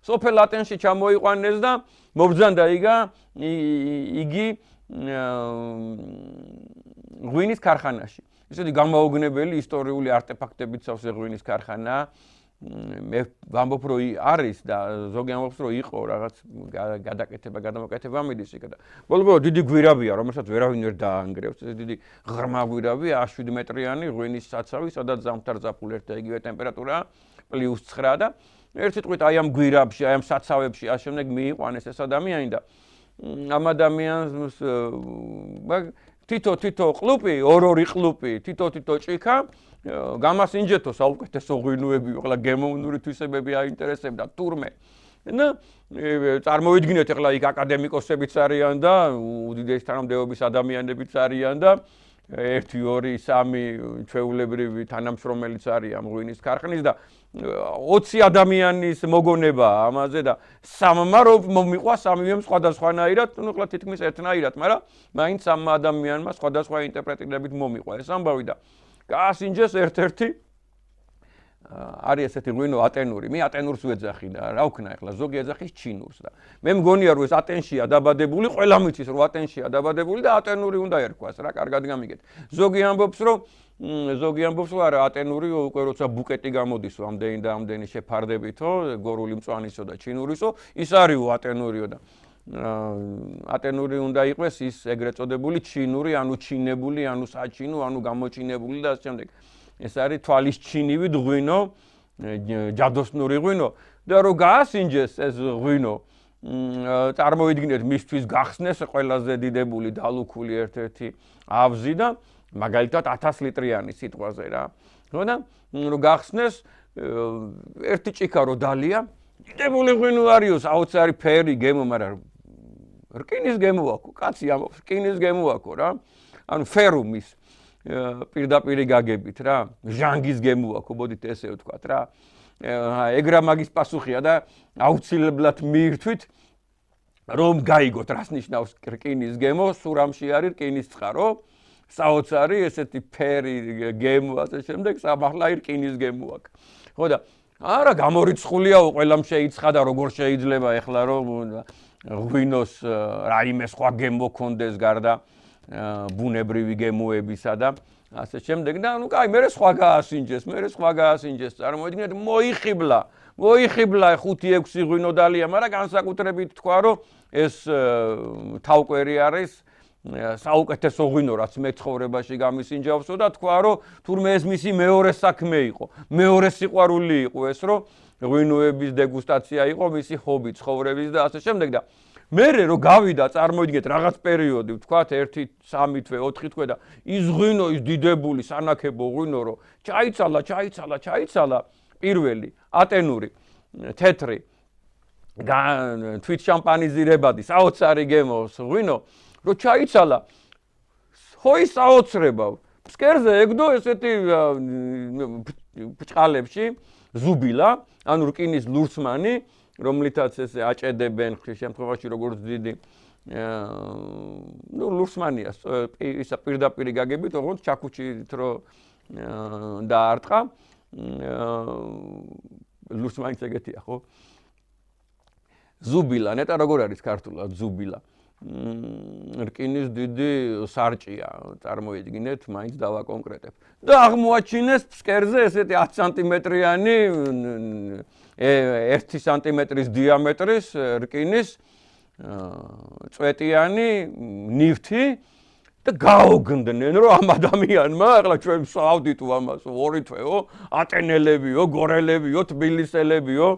A: სოფელ ატენში ჩამოიყვანეს და მობრძანდა იგი ღვინის ქარხანაში. ისეთი გამაოგნებელი ისტორიული არტეფაქტებით სავსე ღვინის ქარხანა. მე ვამბობ რომ არის და ზოგი ამბობს რომ იყო რაღაც გადამოკეთება მიდის იქ და ბოლო დიდი გვირაბია რომელსაც ვერავინ ვერ დაანგრევს ეს დიდი ღრმა გვირაბია 107 მეტრიანი ღვინის საცავი სადაც ზამთარ ზაფხულ ერთ და იგივე ტემპერატურაა +9 და ერთი წვით აი ამ გვირაბში აი ამ საცავებში ამ შემდეგ მიიყვანეს ეს ადამიანი და ამ ადამიანს თითო ყლუპი ორ-ორი ყლუპი თითო ჭიქა გამასინჯეთო საუკეთესო ღვინოები ყველა გემოვნური თვისებები აინტერესებდა თურმე და წარმოვიდგინეთ ახლა იქ აკადემიკოსებიც არიან და უდიდესი თანამდებობის ადამიანებიც არიან და 1 2 3 ჩვეულებრივი თანამშრომელიც არის ამ ღვინის ქარხნის და 20 ადამიანის მოგონება ამაზე და სამმა რომ მომიყვა სამივემ სხვადასხვანაირად ნუ ახლა თითქმის ერთნაირად მაგრამ მაინც ამ ადამიანმა სხვადასხვა ინტერპრეტირებით მომიყვა ეს ამბავი და გაასინჯეს ერთ-ერთი არის ესეთი ღვინო ატენური. მე ატენურს ვეძახი და რა ვქნა ახლა ზოგი ეძახის ჩინურს და მე მგონია რომ ეს ატენშია დაბადებული, ყველა მიცის რომ ატენშია დაბადებული და ატენური უნდა ერქვას რა, კარგად გამიგეთ. ზოგი ამბობს რომ არა ატენური უკვე როცა ბუკეტი გამოდის ამდენი და ამდენი შეფარდებითო, გორული მწვანისო და ჩინურისო, ის არისო ატენურიო და ატენური უნდა იყოს ის ეგრეთ წოდებული ჩინური, ანუ ჩინებული, ანუ საჩინო, ანუ გამოჩინებული და ასე შემდეგ. ეს არის თვალის ჩინივი ღვინო, ჯადოსნური ღვინო და რო გაასინჯეს ეს ღვინო, წარმოვიდგინეთ მისთვის გახსნეს ყველაზე დიდებული დალუქული ერთ-ერთი ავზი და მაგალითად 1000 ლიტრიანი სიტყვაზე რა. ხო და რო გახსნეს ერთი ჭიქა რო დალია, დიდებული ღვინო არისო, საოცარი ფერი, გემო, მაგრამ რკინის გემო აქვს, კაცი ამბობს, რკინის გემო აქვს რა. ანუ ფერუმის პირდაპირი გაგებით რა, ჟანგის გემო აქვს, მოდით ესე ვთქვათ რა. ეგრა მაგის პასუხია და აუცილებლად მიირთვით რომ გაიგოთ რას ნიშნავს რკინის გემო, სურამში არის რკინის წყარო, საოცარი ესეთი ფერი გემო ასე შემდეგ, სამართლა რკინის გემო აქვს. ხო და არა გამორიცხულიაო, ყველამ შეიცხადა როგორ შეიძლება ეხლა რომ ღვინოს რაიმე სხვა გემო კონდეს გარდა ბუნებრივი გემოებისა და ასე შემდეგ და ნუ კაი მე სხვა გაასინჯეს წარმოვიდგინეთ მოიხიბლა 5-6 ღვინო დალია მაგრამ განსაკუთრებით თქვა რომ ეს თავკვერი არის საუკეთესო ღვინო რაც მე ცხოვრებაში გამისინჯავსო და თქვა რომ თურმე ეს მისი მეორე საქმე იყო მეორე სიყვარული იყო ეს რომ ღვინოების დეგუსტაცია იყო მისი ჰობი ცხოვრების და ასე შემდეგ და მერე რო გავიდა წარმოვიდგინეთ რაღაც პერიოდი ვთქვათ 1 3 თვე 4 თვე და ის ღვინო ის დიდებული სანაქებო ღვინო რო ჩაიცალა პირველი ატენური თეთრი თვით შამპანიზირებადი საოცარი გემოს ღვინო რო ჩაიცალა ხოი საოცრება ფსკერზე ეგდო ესეთი ბჭყალებში ზუბილა ანუ რკინის ლურსმანი რომლითაც ესე აჭედებენ ხშირ შემთხვევაში როგორც დიდი ნუ ლურსმანია ისა პირდაპირი გაგებით როგორც ჩაქუჩით რო დაარტყა ლურსმანიც ეგეთია ხო ზუბილა ნეტა როგორ არის ქართულად ზუბილა რკინის დიდი სარჭია წარმოვიდგინეთ მაინც დავაკონკრეტებ და აღმოაჩინეს ფსკერზე ესეთი 10 სანტიმეტრიანი 1 სანტიმეტრის დიამეტრის რკინის წვეტიანი ნივთი და გაოგნდნენ რომ ამ ადამიანმა ახლა ჩვენ ვსავდითო ამას ორი თვეო ატენელებიო გორელებიო თბილისელებიო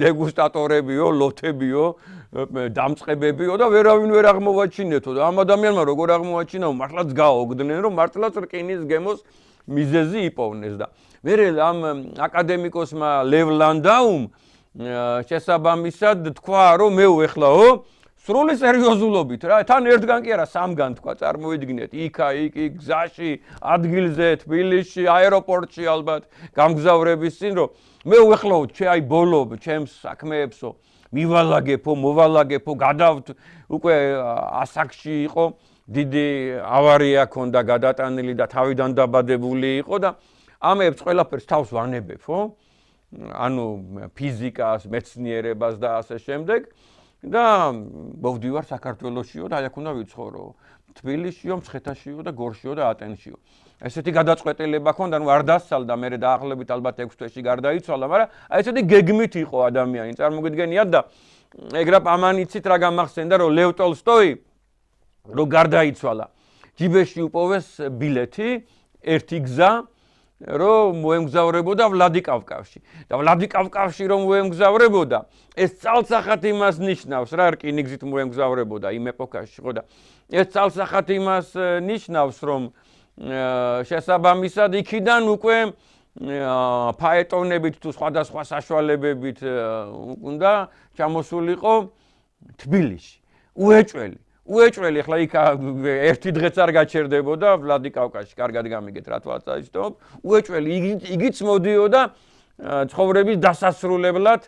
A: დეგუსტატორებიო ლოთებიო დამწყებებიო და ვერავინ ვერ აღმოვაჩინეთო და ამ ადამიანმა როგორ აღმოვაჩინაო მართლაც გაოგდნენ რომ მართლაც რკინის გემოს მიზეზი იპოვნეს და მერე ამ აკადემიკოსმა ლევ ლანდაუმ შესაბამისად თქვა რომ მე ვეხლაო სრული სერიოზულობით რა თან ერთგან კი არა სამგან თქვა წარმოიდგინეთ იქ გზაში ადგილზე თბილისში აეროპორტში ალბათ გამგზავრების წინ რომ მე ვეხლაო აი ბოლო ჩემს საქმეებსო მივალაგებო მოვალაგებო გადავთ უკვე ასაკში იყო დიდი ავარია ქონდა გადატანილი და თავიდან დაბადებული იყო და ამებს ყველაფერს თავს ვანებებ ხო ანუ ფიზიკას მეცნიერებას და ასე შემდეგ და მოვდივარ საქართველოსშიო და აქ უნდა ვიცხოვრო თბილისშიო, მცხეთაშიო და გორშიო და ატენშიო. ესეთი გადაწყვეტილება ქონდა, ნუ არ დასცალდა, მე დაახლოებით ალბათ 6 თვეში გარდაიცვალა, მაგრამ აი ესეთი გეგმით იყო ადამიანი, წარმოგიდგენიათ და ეგრაპ ამანიცით რა გამახსენდა, რომ ლევ ტოლსტოი რო გარდაიცვალა, ჯიბეში უპოვეს ბილეთი, ერთი გზა რომ მოემგზავრებოდა ვლადიკავკაზში და ვლადიკავკაზში რომ მოემგზავრებოდა ეს წალსახად იმას ნიშნავს რა რკინიგზით მოემგზავრებოდა იმ ეპოქაში ხო და ეს წალსახად იმას ნიშნავს რომ შესაბამისად იქიდან უკვე ფაეტონებით თუ სხვადასხვა საშუალებებით უნდა ჩამოსულიყო თბილისში უეჭველი ახლა იქ ერთი დღეც არ გაჩერდებოდა ვლადიკავკაზში კარგად გამიგეთ რა თვალსაჩინო უეჭველი იგიც მოდიოდა ცხოვრების დასასრულებლად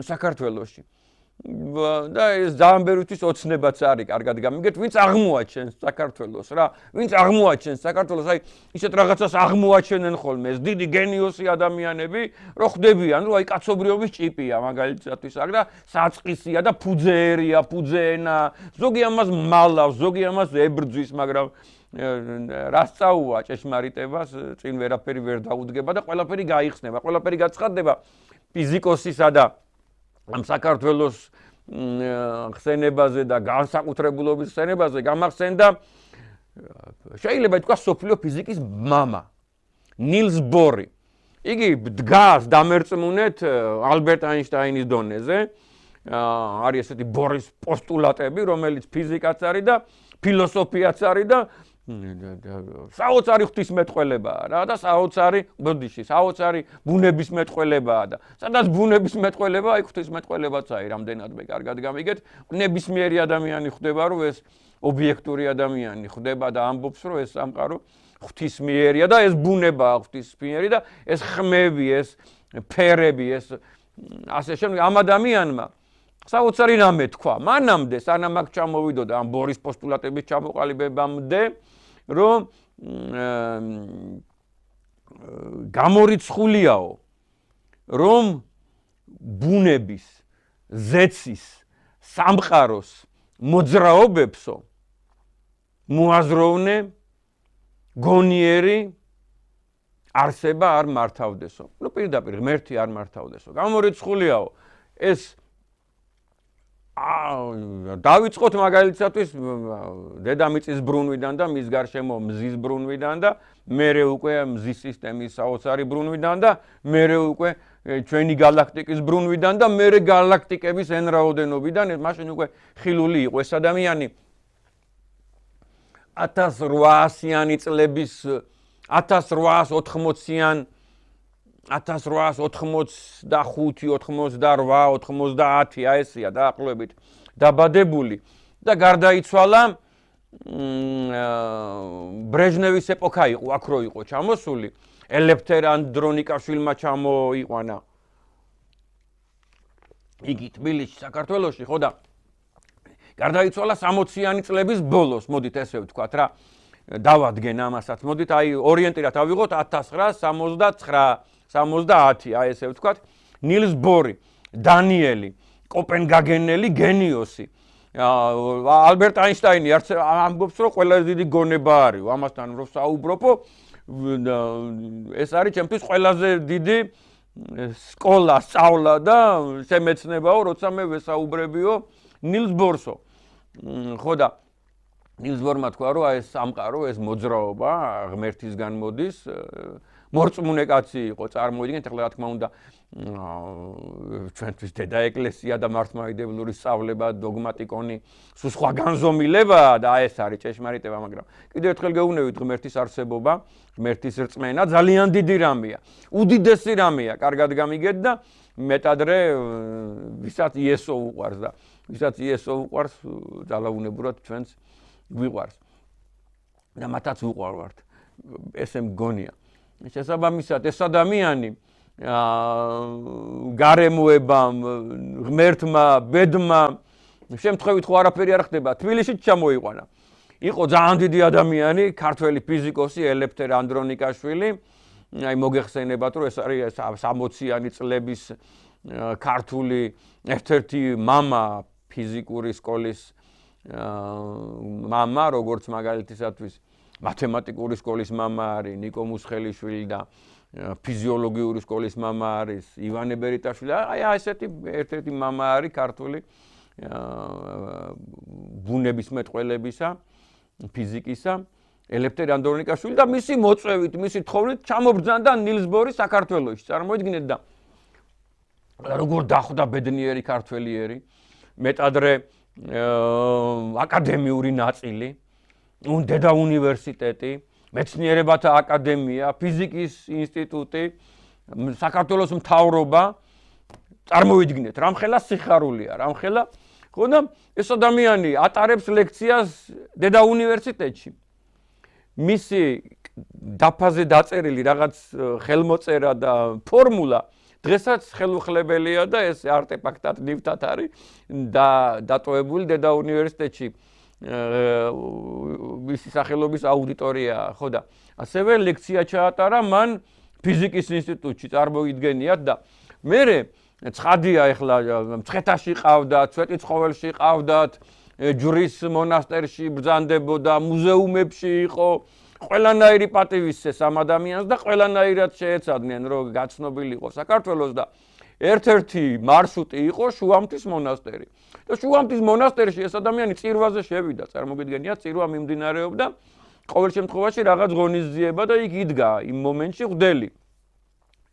A: საქართველოში და ეს ძალიან ბევრთვის ოცნებაც არის კარგად გამიგეთ ვინც აღმოაჩენს საქართველოს რა ვინც აღმოაჩენს საქართველოს აი ისეთ რაღაცას აღმოაჩენენ ხოლმე ეს დიდი გენიოსი ადამიანები რო ხდებიან რომ აი კაცობრიობის ჭიპია მაგალითად აქ და საწყისია და ფუძეერია ფუძეენა ზოგი ამას მალავს ზოგი ამას ებრძვის მაგრამ რას წაუვა ჭეშმარიტებას წინ ვერაფერი ვერ დაუდგება და ყველაფერი გაიხსნება ყველაფერი გაცხადდება ფიზიკოსისა და ამ საქართველოს ხსენებაზე და განსაკუთრებულობის ხსენებაზე გამახსენდა შეიძლება ითქვას სოფლიო ფიზიკის მამა ნილს ბორი იგი დგას დამერწმუნეთ ალბერტ აინშტაინის დონეზე არის ესეთი ბორის პოსტულატები რომელიც ფიზიკაც არის და ფილოსოფიაც არის და საოცარი ღვთისმეტყველებაა რა და საოცარი ბოდიში საოცარი ბუნების მეტყველებაა და სადაც ბუნების მეტყველება აი ღვთისმეტყველებაც არის რამდენადმე კარგად გამიგეთ ნებისმიერი ადამიანი ხდება რომ ეს ობიექტური ადამიანი ხდება და ამბობს რომ ეს სამყარო ღვთისმიერია და ეს ბუნებაა ღვთისმიერი და ეს ხმები ეს ფერები ეს ასე შემდეგ ამ ადამიანმა საოცარი რამე თქვა მანამდე სანამ აქ ჩამოვიდოდა ამ ბორის პოსტულატების ჩამოყალიბებამდე რომ გამორიცხულიაო რომ ბუნების ზეცის სამყაროს მოძრაობებსო მოაზროვნე გონიერი არსება არ მართავდესო ნუ პირდაპირ ღმერთი არ მართავდესო გამორიცხულიაო ეს დავიწყოთ მაგალითისთვის დედამიწის ბრუნვიდან და მის გარშემო მზის ბრუნვიდან და მერე უკვე მზის სისტემის საოცარი ბრუნვიდან და მერე უკვე ჩვენი galaktikis ბრუნვიდან და მერე galaktikების ენრაოდენობიდან მაშინ უკვე ხილული იყო ეს ადამიანი 1800-იანი წლების 1880-იან 1885, 88, 90 ესია დაახლოებით დაბადებული და გარდაიცვალა ბრეჟნევის ეპოქა იყო, აქ რო იყო ჩამოსული, ელეფთერ ანდრონიკაშვილმა ჩამოიყვანა. იგი თბილისში, საქართველოში ხო და გარდაიცვალა 60-იანი წლების ბოლოს, მოდით ესე ვთქვათ რა. დავადგენ ამასაც, მოდით აი ორიენტირად ავიღოთ 1969 70, აი ესე ვთქვათ, ნილს ბორი, დანიელი, კოპენგაგენელი გენიოსი. ალბერტ აინშტაინი ამბობს, რომ ყველაზე დიდი გონება არის, ამასთან რომ საუბრობო, ეს არის ჩემთვის ყველაზე დიდი სკოლა, სწავლა და შემეცნებაო, როცა მე ვესაუბრებიო ნილს ბორსო. ხო და ნილს ბორმა თქვა, რომ ეს სამყარო, ეს მოძრაობა ღმერთისგან მოდის, მორწმუნე კაცი იყო, წარმოიდგინეთ, ახლა რა თქმა უნდა, ჩვენთვის დედა ეკლესია და მართლმადიდებლური სწავლება, დოგმატიკონი, სულ სხვა განზომილება და ეს არის ჭეშმარიტება, მაგრამ კიდევ ერთხელ გეუბნებით, ღმერთის არსებობა, ღმერთის რწმენა ძალიან დიდი რამეა, უდიდესი რამეა, კარგად გამიგეთ და მეტადრე ვისაც იესო უყვარს და ვისაც იესო უყვარს, ძალაუნებურად ჩვენს გვიყვარს და მათაც უყვარვართ. ესე მგონია. შესაბამისად, ეს ადამიანი გარემოებამ, ღმერთმა, ბედმა, შემთხვევით ხო არაფერი არ ხდება, თბილისშიც ჩამოიყვანა. იყო ძალიან დიდი ადამიანი, ქართველი ფიზიკოსი ელეფთერ ანდრონიკაშვილი, აი მოგეხსენებათ, რომ ეს არის 60-იანი წლების ქართული ერთ-ერთი მამა ფიზიკური სკოლის მამა, როგორც მაგალითისათვის მათემატიკური სკოლის მამა არის ნიკო მუსხელიშვილი და ფიზიოლოგიური სკოლის მამა არის ივანე ბერიტაშვილი. აი ესეთი ერთ-ერთი მამა არის ქართული ბუნებისმეტყველებისა, ფიზიკისა, ელეფთერ ანდრონიკაშვილი და მისი მოწვევით, მისი თხოვნით ჩამობრძანდა ნილს ბორი საქართველოში. წარმოიდგინეთ და როგორ დახვდა ბედნიერი ქართველიერი, მეტადრე აკადემიური ნაწილი, დედა უნივერსიტეტი, მეცნიერებათა აკადემია, ფიზიკის ინსტიტუტი, საქართველოს მთავრობა, წარმოიდგინეთ, რამხელა სიხარულია, რამხელა, ხო და ეს ადამიანი ატარებს ლექციას დედა უნივერსიტეტში. მისი დაფაზე დაწერილი რაღაც ხელმოწერა და ფორმულა დღესაც ხელუხლებელია და ეს არტეფაქტად ნივთად არის დატოვებული დედა უნივერსიტეტში მისი სახელობის აუდიტორია, ხო და ასევე ლექცია ჩაატარა მან ფიზიკის ინსტიტუტში, წარმოიდგენიათ და მერე ცხადია ეხლა მცხეთაში ყავდათ, სვეტიცხოველში ყავდათ, ჯვრის მონასტერში ბრძანდებოდა, მუზეუმებში იყო, ყველანაირი პატივისცეს ამ ადამიანს და ყველანაირად შეეცადნენ, რომ გაცნობილიყო საქართველოს და ერთ-ერთი მარშრუტი იყო შუამთის მონასტერი. და შუამთის მონასტერში ეს ადამიანი წირვაზე შევიდა, წარმოგიდგენიათ, წირვა მიმდინარეობდა, ყოველ შემთხვევაში რაღაც ღონისძიება და იქ იდგა იმ მომენტში ღვთელი.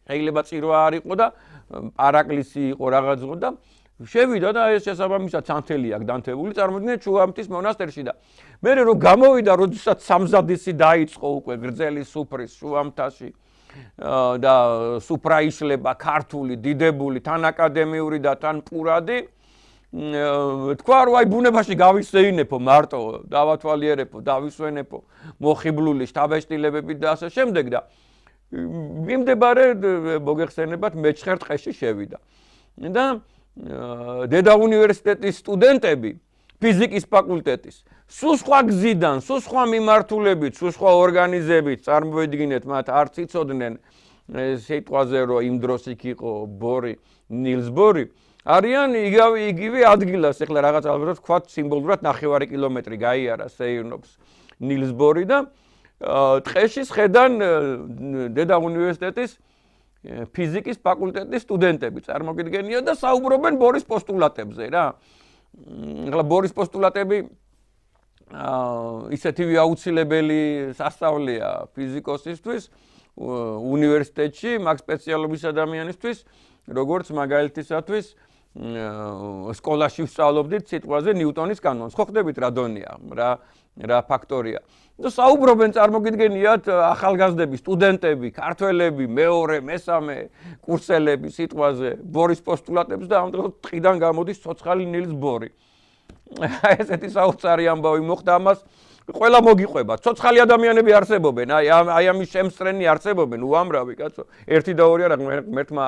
A: შეიძლება წირვა არ იყო და პარაკლისი იყო რაღაც და შევიდა და ეს შესაბამისად სანთელი აქვს დანთებული, წარმოიდგინეთ შუამთის მონასტერში და მერე რომ გამოვიდა, როდესაც სამზადისი დაიწყო უკვე გრძელი სუფრის შუამთაში და სუფრა იშლება ქართული, დიდებული, თან აკადემიური და თან პურადი, თქვა რომ აი ბუნებაში გავისეინებო მარტო, დავათვალიერებო, დავისვენებო, მოხიბლული შთაბეჭდილებებით და ასე შემდეგ და მიმდებარე მოგეხსენებათ მეჩხერ ტყეში შევიდა. და დედა უნივერსიტეტის სტუდენტები, ფიზიკის ფაკულტეტის, სულ სხვა გზიდან, სულ სხვა მიმართულებით, სულ სხვა ორგანიზებით, წარმოიდგინეთ, მათ არც იცოდნენ სიტყვაზე, რომ იმ დროს იქ იყო ბორი, ნილს ბორი, არიან იგივე ადგილას, ეხლა რაღაც ალბათ ვთქვათ, სიმბოლურად 9 კილომეტრი გაიარა სეირნობს ნილს ბორი და ტყეში შედან დედა უნივერსიტეტის ფიზიკის ფაკულტეტის სტუდენტები წარმოგიდგენიათ და საუბრობენ ბორის პოსტულატებზე რა. ეხლა ბორის პოსტულატები ისეთივე აუცილებელი სასწავლია ფიზიკოსისთვის უნივერსიტეტში, მაგ სპეციალობის ადამიანისთვის, როგორც მაგალითისათვის სკოლაში ვსწავლობდით სიტყვაზე ნიუტონის კანონს. ხო ხდებით რა დონეა, რა ფაქტორია. და საუბრობენ წარმოგიდგენიათ ახალგაზრდები, სტუდენტები, ქართველები, მეორე, მესამე კურსელები სიტყვაზე ბორის პოსტულატებს და ამ დროს ტყიდან გამოდის ცოცხალი ნილს ბორი. ესეთი საოცარი ამბავი მოხდა ამას ყველა მოგიყვება. ცოცხალი ადამიანები არსებობენ, აი ამის შემსწრენი არსებობენ, უამრავი კაცო. 1 და 2 არა, ღმერთმა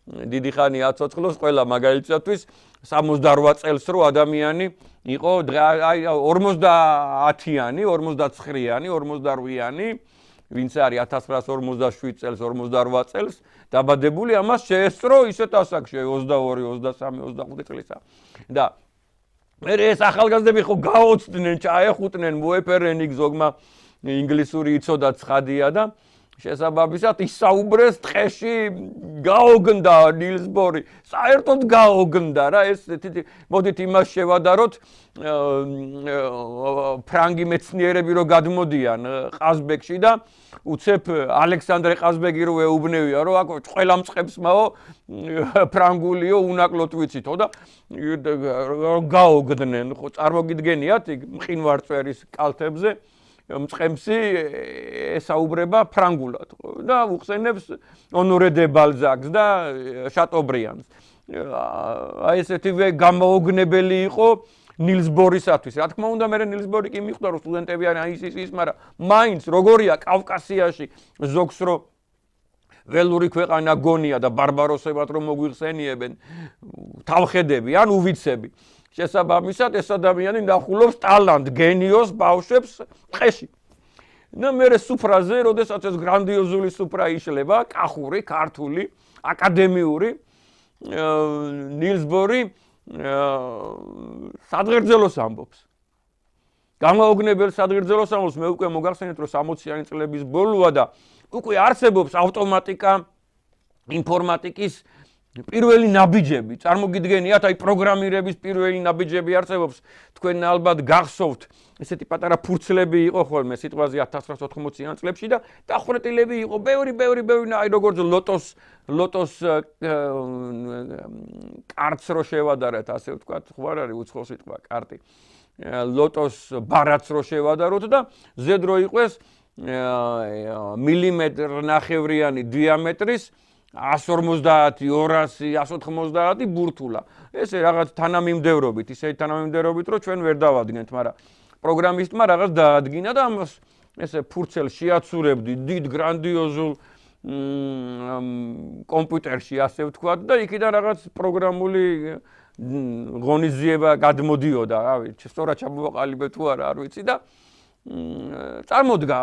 A: დიდი ხანი აცოცხლოს ყველა მაგალითისათვის 68 წელს რო ადამიანი იყო აი 50-იანი, 49-იანი, 48-იანი, ვინც არის 1947 წელს, 48 წელს დაბადებული, ამას შეესწრო ისეთ ასაკში 22, 23, 25 წლისა. და მერე ეს ახალგაზრდები ხო გაოცდნენ, ჩაეხუტნენ, მოეფერენ იქ ზოგმა ინგლისური იცოდა ცხადია და შესაბამისად ისაუბრეს ტყეში გაოგნდა ნილს ბორი საერთოდ გაოგნდა რა ეს მოდით იმას შევადაროთ ფრანგი მეცნიერები რო გადმოდიან ყაზბეგში და უცებ ალექსანდრე ყაზბეგი რო ეუბნევია რომ აქ ყველა მწყებსმაო ფრანგულიო უნაკლოდ ვიცითო და გაოგდნენ ხო წარმოგიდგენიათ მყინვარწვერის კალთებზე მწყემსი ესაუბრება ფრანგულად და უხსენებს ონორე დე ბალზაკს და შატობრიანს. აი ესეთივე გამოუგნებელი იყო ნილს ბორისათვის. რა თქმა უნდა, მე ნილს ბორი კი მიხვდა რომ სტუდენტები არის ის, მაგრამ მაინც როგორია კავკასიაში ზოგს რო ველური ქვეყანა გონია და ბარბაროსებად რომ მოგვიხსენიებენ თავხედები ან უვიცები. შესაბამისად ეს ადამიანი ნახულობს ტალანტ, გენიოს ბავშვებს ტყეში. და მე სუფრაზე, როდესაც ეს გრანდიოზული სუფრა იშლება, კახური, ქართული, აკადემიური ნილს ბორი სადღერძელოს ამბობს. გამაოგნებელ სადღერძელოს ამბობს, მე უკვე მოგახსენეთ, რომ 60-იანი წლების ბოლოა და უკვე არსებობს ავტომატიკა, ინფორმატიკის პირველი ნაბიჯები, წარმოგიდგენიათ, აი პროგრამირების პირველი ნაბიჯები არსებობს, თქვენ ალბათ გახსოვთ, ესეთი პატარა ფურცლები იყო ხოლმე სიტყვაზე 1980-იან წლებში და დახვრეტილები იყო, ბევრი, აი როგორც ლოტოს კარტს რო შევადარეთ, ასე ვთქვათ, ხო არ არის უცხო სიტყვა კარტი. ლოტოს ბარათს რო შევადაროთ და ზედ რო იყვეს მილიმეტრ ნახევრიანი დიამეტრის 150, 200, 190 ბურთულა. ესე რაღაც თანამიმდევრობით, ისეთი თანამიმდევრობით, რომ ჩვენ ვერ დავადგინეთ, მაგრამ პროგრამისტმა რაღაც დაადგინა და ამას ესე ფურცელს შეაცურებდი დიდ გრანდიოზულ კომპიუტერში, ასე ვთქვათ და იქიდან რაღაც პროგრამული ღონისძიება გადმოდიოდა, რა ვიცი, სწორად ჩამოვაყალიბე თუ არა, არ ვიცი და წარმოდგა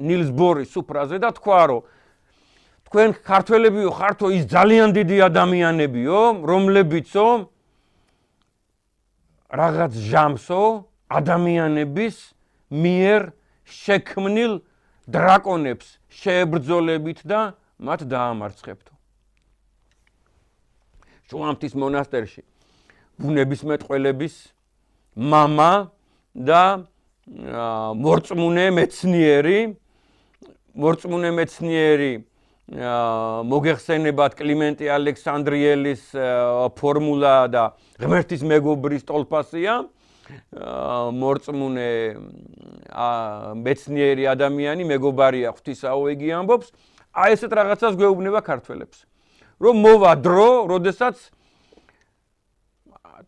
A: ნილს ბორი სუფრაზე და თქვა, რომ თქვენ ქართველებიო ხართო ის ძალიან დიდი ადამიანებიო, რომლებიცო რაღაც ჟამსო ადამიანების მიერ შექმნილ დრაკონებს შეებრძოლებით და მათ დაამარცხებთო. შუამთის მონასტერში ბუნებისმეტყველების მამა და მორწმუნე მეცნიერი მოგეხსენებათ კლიმენტი ალექსანდრიელის ფორმულა და ღმერთის მეგობრის ტოლფასია მორწმუნე მეცნიერი ადამიანი მეგობარია ღვთისაო იგი ამბობს აი ესეთ რაღაცას გვეუბნება ქართველებს რომ მოვა დრო როდესაც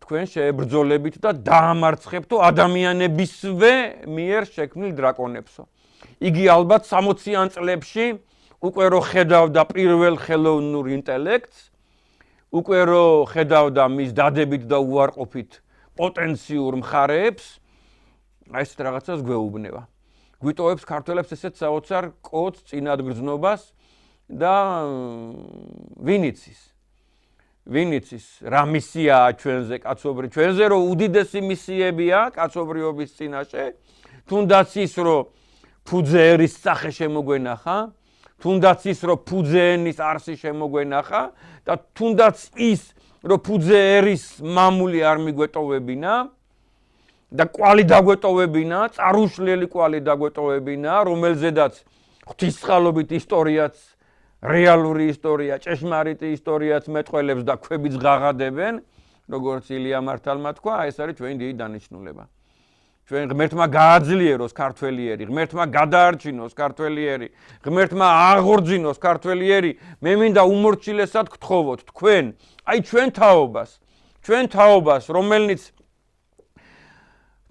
A: თქვენ შეებრძოლებით და დაამარცხებთო ადამიანებისვე მიერ შექმნილ დრაკონებსო იგი ალბათ 60-იან წლებში უკვე რო ხედავდა პირველ ხელოვნურ ინტელექტს, უკვე რო ხედავდა მის დადებით და უარყოფით პოტენციურ მხარეებს, აი ესეთ რაღაცას გვეუბნება. გვიტოვებს ქართველებს ესეთ საოცარ კოდს, წინადგრძნობას და ვინიცის რა მისიაა ჩვენზე კაცობრივ, ჩვენზე რო უდიდესი მისიებია კაცობრიობის წინაშე, თუნდაც ის რო ფუძეერის სახე შემოგვენახა, თუნდაც ის რომ ფუძეენის არსი შემოგვენახა და თუნდაც ის რომ ფუძეერის მამული არ მიგვეტოვებინა და კვალი დაგვეტოვებინა, წარუშლელი კვალი დაგვეტოვებინა, რომელზედაც ღვთისწყალობით ისტორიაც, რეალური ისტორია, ჭეშმარიტი ისტორიაც მეტყველებს და ქვებიც ღაღადებენ, როგორც ილია მართალმა თქვა, ეს არის ჩვენი დიდი დანიშნულება. ჩვენ ღმერთმა გააძლიეროს ქართველიერი, ღმერთმა გადაარჩინოს ქართველიერი, ღმერთმა აღორძინოს ქართველიერი, მე მინდა უმორჩილესად გთხოვოთ თქვენ, აი ჩვენ თაობას, რომელნიც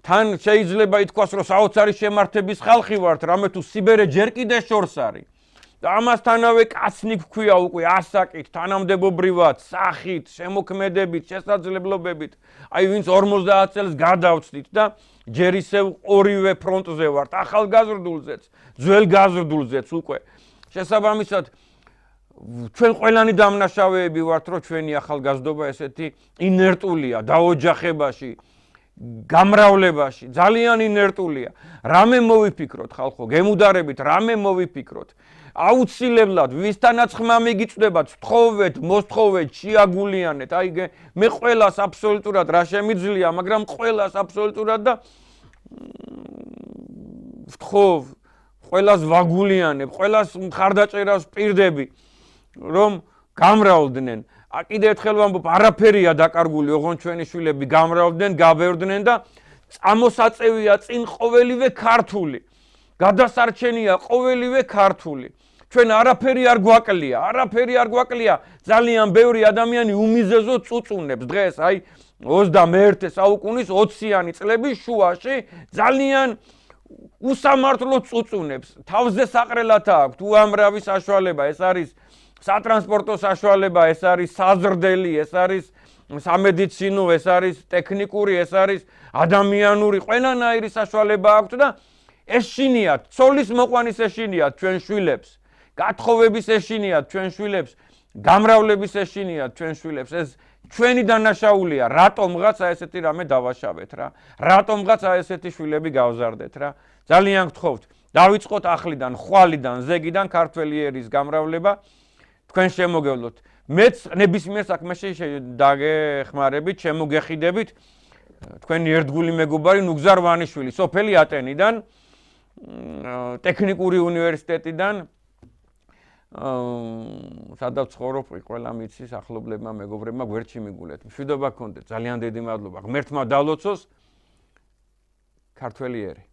A: თან შეიძლება ითქვას, რომ საოცარი შემართების ხალხი ვართ, რამე თუ სიბერე ჯერ კიდე შორს არის. და ამასთანავე კაცნი გქვია უკვე ასაკით, თანამდებობრივად, სახით, შემოქმედებით, შესაძლებლობებით, აი ვინც 50 წელს გადავწდით და ჯერ ისევ ორივე ფრონტზე ვართ, ახალგაზრდულზეც, ძველგაზრდულზეც უკვე. შესაბამისად, ჩვენ ყველანი დამნაშავეები ვართ, რომ ჩვენი ახალგაზრდობა ესეთი ინერტულია, დაოჯახებაში, გამრავლებაში ძალიან ინერტულია. რამე მოვიფიქროთ ხალხო, გემუდარებით რამე მოვიფიქროთ. აუცილებლად ვისთანაც ხმა მიგიწვდებათ, ვთხოვეთ, მოსთხოვეთ, შეაგულიანეთ. აი მე ყველას აბსოლუტურად რა შემიძლია, მაგრამ ყველას აბსოლუტურად და ვთხოვ, ყველას ვაგულიანებ, ყველას მხარდაჭერას ვპირდები, რომ გამრავლდნენ. კიდე ერთხელ ვამბობ, არაფერია დაკარგული, ოღონდ ჩვენი შვილები გამრავლდნენ, გაბევრდნენ და წამოსაწევია წინ ყოველივე ქართული. გადასარჩენია ყოველივე ქართული. ჩვენ არაფერი არ გვაკლია, ძალიან ბევრი ადამიანი უმიზეზოდ წუწუნებს დღეს, აი 21 საუკუნის 20-იანი წლების შუაში ძალიან უსამართლო წუწუნებს. თავზე საყრელად აქვთ უამრავი საშუალება, ეს არის სატრანსპორტო საშუალება, ეს არის საზრდელი, ეს არის სამედიცინო, ეს არის ტექნიკური, ეს არის ადამიანური, ყველანაირი საშუალება აქვთ და ეშინიათ, ცოლის მოყვანის ეშინიათ ჩვენ შვილებს, გათხოვების ეშინიათ ჩვენ შვილებს, გამრავლების ეშინიათ ჩვენ შვილებს. ეს ჩვენი დანაშაულია, რატომღაც ესეთი რამე დავაშავეთ რა. რატომღაც ესეთი შვილები გავზარდეთ რა. ძალიან გთხოვთ, დავიწყოთ ახლიდან, ხვალიდან, ზეგიდან ქართველი ერის გამრავლება. თქვენ შემოგევლოთ. მეც ნებისმიერ საქმეში დაგეხმარებით, შემოგეხიდებით. თქვენი ერთგული მეგობარი ნუგზარ ვანიშვილი, სოფელი ატენიდან, ტექნიკური უნივერსიტეტიდან, სადაც ცხოვრობ, ყველა მიცის ახლობლებმა, მეგობრებმა გვერდში მიგულეთ. მშვიდობა გქონდეთ, ძალიან დიდი მადლობა. ღმერთმა დალოცოს ქართველი ერი.